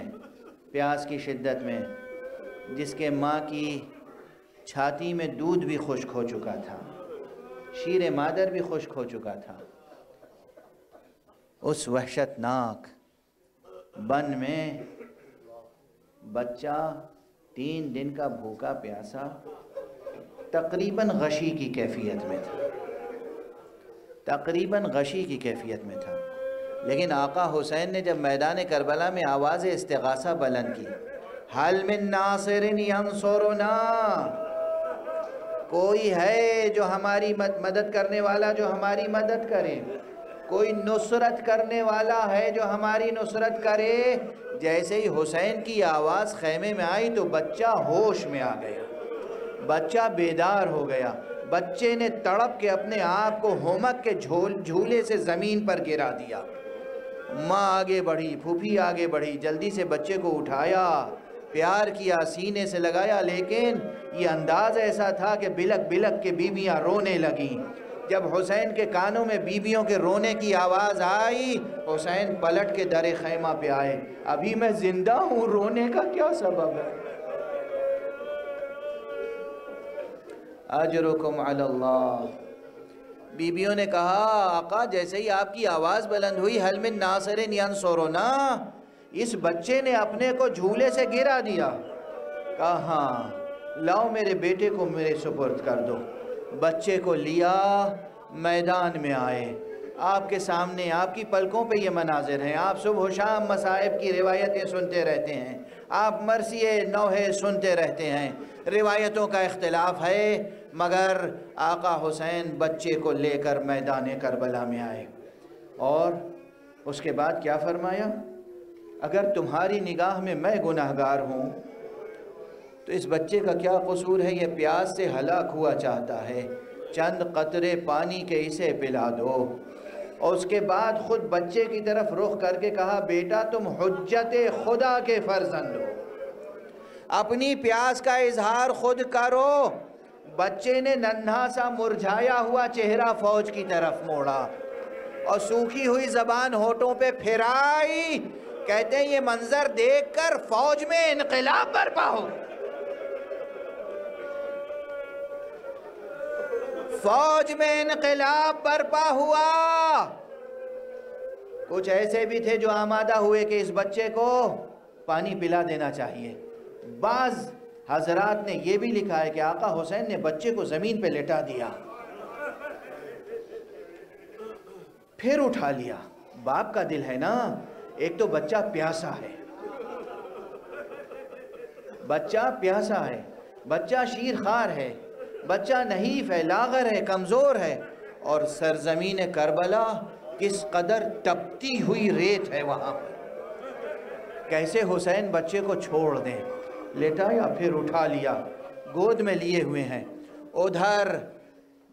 پیاس کی شدت میں، جس کے ماں کی چھاتی میں دودھ بھی خشک ہو چکا تھا، شیر مادر بھی خشک ہو چکا تھا، اس وحشت ناک بن میں بچہ 3 دن کا بھوکا پیاسا تقریباً غشی کی کیفیت میں تھا، تقریباً غشی کی کیفیت میں تھا. لیکن آقا حسین نے جب میدان کربلا میں آواز استغاثہ بلند کی، حل من ناصر ینصرنا، کوئی ہے جو ہماری مدد کرنے والا جو ہماری مدد کرے، کوئی نصرت کرنے والا ہے جو ہماری نصرت کرے. جیسے ہی حسین کی آواز خیمے میں آئی تو بچہ ہوش میں آ گیا، بچہ بیدار ہو گیا. بچے نے تڑپ کے اپنے آپ کو ہومک کے جھولے سے زمین پر گرا دیا. ماں آگے بڑھی، پھوپھی آگے بڑھی، جلدی سے بچے کو اٹھایا، پیار کیا، سینے سے لگایا. لیکن یہ انداز ایسا تھا کہ بلک بلک کے بیویاں رونے لگیں. جب حسین کے کانوں میں بیویوں کے رونے کی آواز آئی، حسین پلٹ کے در خیمہ پہ آئے. ابھی میں زندہ ہوں، رونے کا کیا سبب ہے؟ اجرکم علی اللہ. بیویوں نے کہا آقا جیسے ہی آپ کی آواز بلند ہوئی، حل من ناصر ینصرنا، اس بچے نے اپنے کو جھولے سے گرا دیا. کہا ہاں لاؤ میرے بیٹے کو میرے سپرد کر دو. بچے کو لیا، میدان میں آئے. آپ کے سامنے آپ کی پلکوں پہ یہ مناظر ہیں. آپ صبح و شام مصائب کی روایتیں سنتے رہتے ہیں، آپ مرثیے نوحے سنتے رہتے ہیں. روایتوں کا اختلاف ہے، مگر آقا حسین بچے کو لے کر میدان کربلا میں آئے. اور اس کے بعد کیا فرمایا؟ اگر تمہاری نگاہ میں میں گناہگار ہوں تو اس بچے کا کیا قصور ہے؟ یہ پیاس سے ہلاک ہوا چاہتا ہے، چند قطرے پانی کے اسے پلا دو. اور اس کے بعد خود بچے کی طرف رخ کر کے کہا بیٹا تم حجت خدا کے فرزند ہو، اپنی پیاس کا اظہار خود کرو. بچے نے ننھا سا مرجھایا ہوا چہرہ فوج کی طرف موڑا اور سوکھی ہوئی زبان ہونٹوں پہ پھرائی. کہتے ہیں یہ منظر دیکھ کر فوج میں انقلاب برپا ہو، فوج میں انقلاب برپا ہوا. کچھ ایسے بھی تھے جو آمادہ ہوئے کہ اس بچے کو پانی پلا دینا چاہیے. بعض حضرات نے یہ بھی لکھا ہے کہ آقا حسین نے بچے کو زمین پہ لٹا دیا، پھر اٹھا لیا. باپ کا دل ہے نا، ایک تو بچہ پیاسا ہے، بچہ پیاسا ہے، بچہ شیر خوار ہے، بچہ نحیف ہے، لاغر ہے، کمزور ہے. اور سرزمین کربلا کس قدر تپتی ہوئی ریت ہے وہاں پر. کیسے حسین بچے کو چھوڑ دیں؟ لٹایا پھر اٹھا لیا، گود میں لیے ہوئے ہیں. ادھر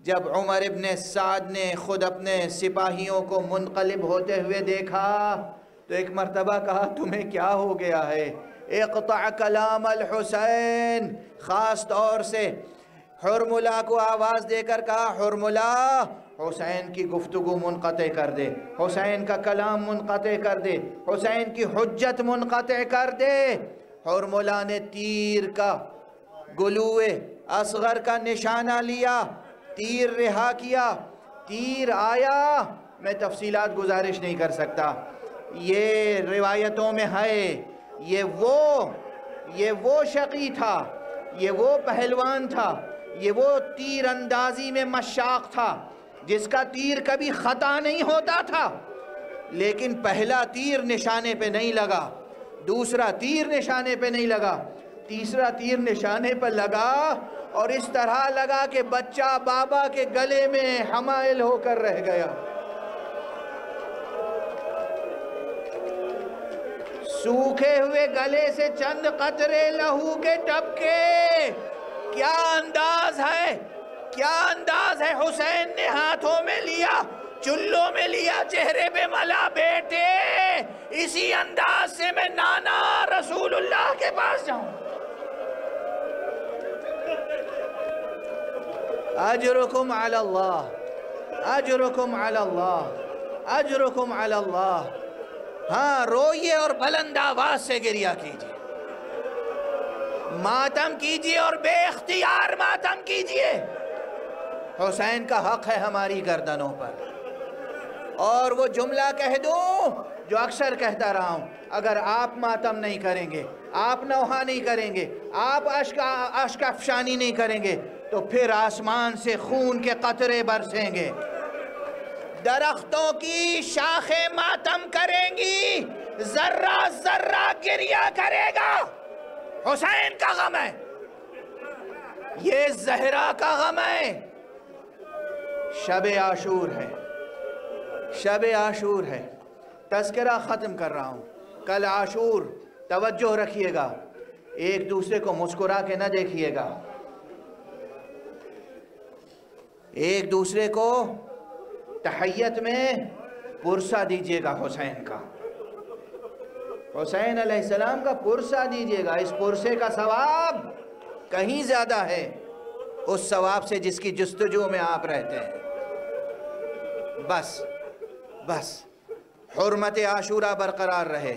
جب عمر ابن سعد نے خود اپنے سپاہیوں کو منقلب ہوتے ہوئے دیکھا تو ایک مرتبہ کہا تمہیں کیا ہو گیا ہے؟ اقطع کلام الحسین. خاص طور سے حرملہ کو آواز دے کر کہا حرملہ حسین کی گفتگو منقطع کر دے، حسین کا کلام منقطع کر دے، حسین کی حجت منقطع کر دے. حرملہ نے تیر کا گلوے اصغر کا نشانہ لیا، تیر رہا کیا، تیر آیا. میں تفصیلات گزارش نہیں کر سکتا، یہ روایتوں میں ہے. یہ وہ شقی تھا، یہ وہ پہلوان تھا، یہ وہ تیر اندازی میں مشاق تھا جس کا تیر کبھی خطا نہیں ہوتا تھا. لیکن پہلا تیر نشانے پہ نہیں لگا، دوسرا تیر نشانے پہ نہیں لگا، تیسرا تیر نشانے پہ لگا اور اس طرح لگا کہ بچہ بابا کے گلے میں حمائل ہو کر رہ گیا. سوکھے ہوئے گلے سے چند قطرے لہو کے ٹپکے. کیا انداز ہے, کیا انداز ہے. حسین نے ہاتھوں میں لیا, چلوں میں لیا, چہرے پہ ملا, بیٹے اسی انداز سے میں نانا رسول اللہ کے پاس جاؤں. اجرکم علی اللہ, اجرکم علی اللہ, اجرکم علی اللہ. ہاں روئیے اور بلند آواز سے گریہ کیجیے, ماتم کیجیے اور بے اختیار ماتم کیجیے. حسین کا حق ہے ہماری گردنوں پر. اور وہ جملہ کہہ دوں جو اکثر کہتا رہا ہوں, اگر آپ ماتم نہیں کریں گے, آپ نوحہ نہیں کریں گے, آپ اشک افشانی نہیں کریں گے, تو پھر آسمان سے خون کے قطرے برسیں گے. درختوں کی شاخیں ماتم کریں گی, ذرہ ذرہ گریہ کرے گا. حسین کا غم ہے, یہ زہرا کا غم ہے. شب عاشور ہے, شب عاشور ہے. تذکرہ ختم کر رہا ہوں. کل عاشور, توجہ رکھیے گا, ایک دوسرے کو مسکرا کے نہ دیکھیے گا, ایک دوسرے کو تحیت میں پرسہ دیجیے گا. حسین کا, حسین علیہ السلام کا پرسہ دیجیے گا. اس پرسے کا ثواب کہیں زیادہ ہے اس ثواب سے جس کی جستجو میں آپ رہتے ہیں. بس بس حرمت عاشورہ برقرار رہے.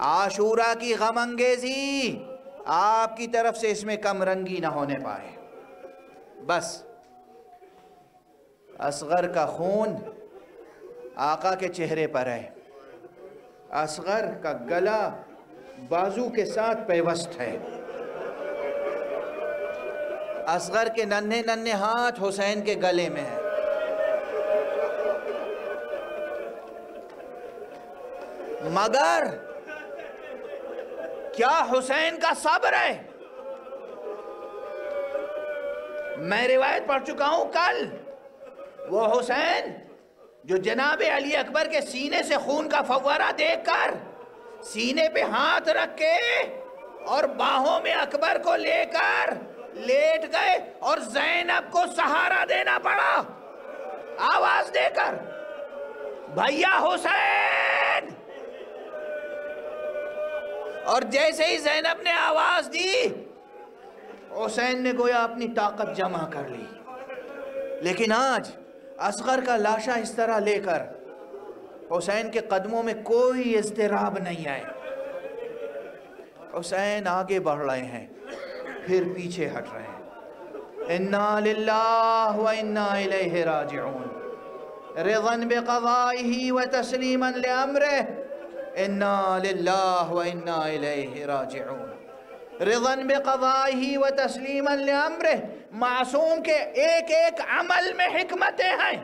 عاشورہ کی غم انگیزی آپ کی طرف سے اس میں کم رنگی نہ ہونے پائے. بس اصغر کا خون آقا کے چہرے پر ہے. اصغر کا گلا بازو کے ساتھ پیوست ہے. اصغر کے ننھے ننھے ہاتھ حسین کے گلے میں ہیں. مگر کیا حسین کا صبر ہے. میں روایت پڑھ چکا ہوں کل, وہ حسین جو جناب علی اکبر کے سینے سے خون کا فوارہ دیکھ کر سینے پہ ہاتھ رکھ کے اور باہوں میں اکبر کو لے کر لیٹ گئے اور زینب کو سہارا دینا پڑا آواز دے کر, بھیا حسین. اور جیسے ہی زینب نے آواز دی, حسین نے گویا اپنی طاقت جمع کر لی. لیکن آج اصغر کا لاشا اس طرح لے کر حسین کے قدموں میں کوئی اضطراب نہیں آئے. حسین آگے بڑھ رہے ہیں, پھر پیچھے ہٹ رہے ہیں. انا للہ و انا الیہ راجعون, رضا بقضائہ و تسلیما لامرہ. انا للہ و انا الیہ راجعون, رضا بقضائہ و تسلیما لامرہ. معصوم کے ایک ایک عمل میں حکمتیں ہیں.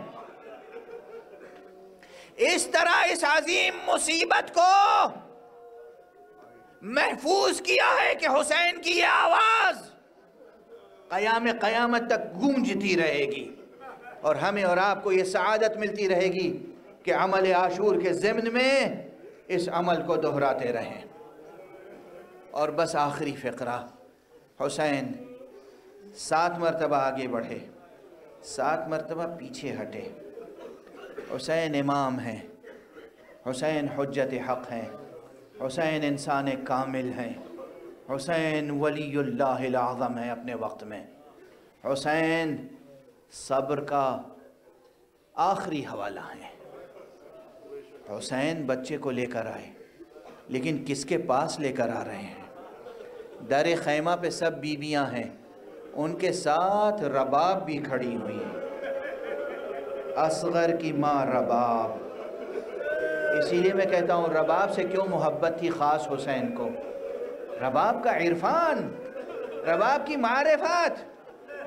اس طرح اس عظیم مصیبت کو محفوظ کیا ہے کہ حسین کی یہ آواز قیامت تک گونجتی رہے گی, اور ہمیں اور آپ کو یہ سعادت ملتی رہے گی کہ عمل عاشور کے ضمن میں اس عمل کو دہراتے رہیں. اور بس آخری فقرہ, حسین 7 مرتبہ آگے بڑھے, 7 مرتبہ پیچھے ہٹے. حسین امام ہیں, حسین حجت حق ہیں, حسین انسان کامل ہیں, حسین ولی اللہ الاعظم ہیں اپنے وقت میں. حسین صبر کا آخری حوالہ ہیں. حسین بچے کو لے کر آئے, لیکن کس کے پاس لے کر آ رہے ہیں؟ در خیمہ پہ سب بیویاں ہیں, ان کے ساتھ رباب بھی کھڑی ہوئی ہیں. اصغر کی ماں رباب. اسی لیے میں کہتا ہوں رباب سے کیوں محبت تھی خاص حسین کو. رباب کا عرفان, رباب کی معرفت,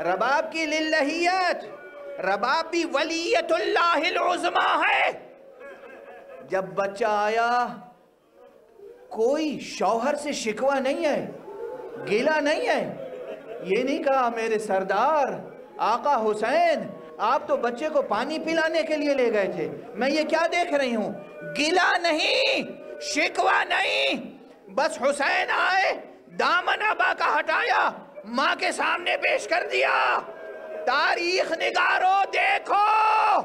رباب کی للہیت. رباب بھی ولیت اللہ العظمہ ہے. جب بچہ آیا کوئی شوہر سے شکوہ نہیں ہے, گیلا نہیں ہے. یہ نہیں کہا میرے سردار آقا حسین آپ تو بچے کو پانی پلانے کے لیے لے گئے تھے, میں یہ کیا دیکھ رہی ہوں. گیلا نہیں, شکوہ نہیں، بس حسین آئے، دامن ابا کا ہٹایا، ماں کے سامنے پیش کر دیا۔ تاریخ نگارو دیکھو،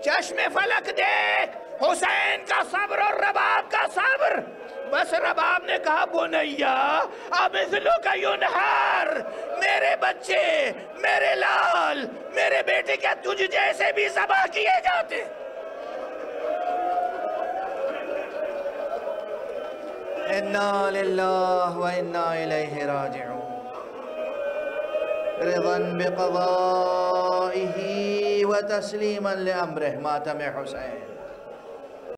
چشم فلک دیکھ، حسین کا صبر اور رباب کا صبر۔ بس رباب نے کہا بنیا امثلک ینحر، میرے بچے، میرے لال، میرے بیٹے، کیا تجھ جیسے بھی ذبح کیے جاتے؟ انا للہ و انا الیہ راجعون، رضا بقضائہ و تسلیما لامرہ، ماتم حسین۔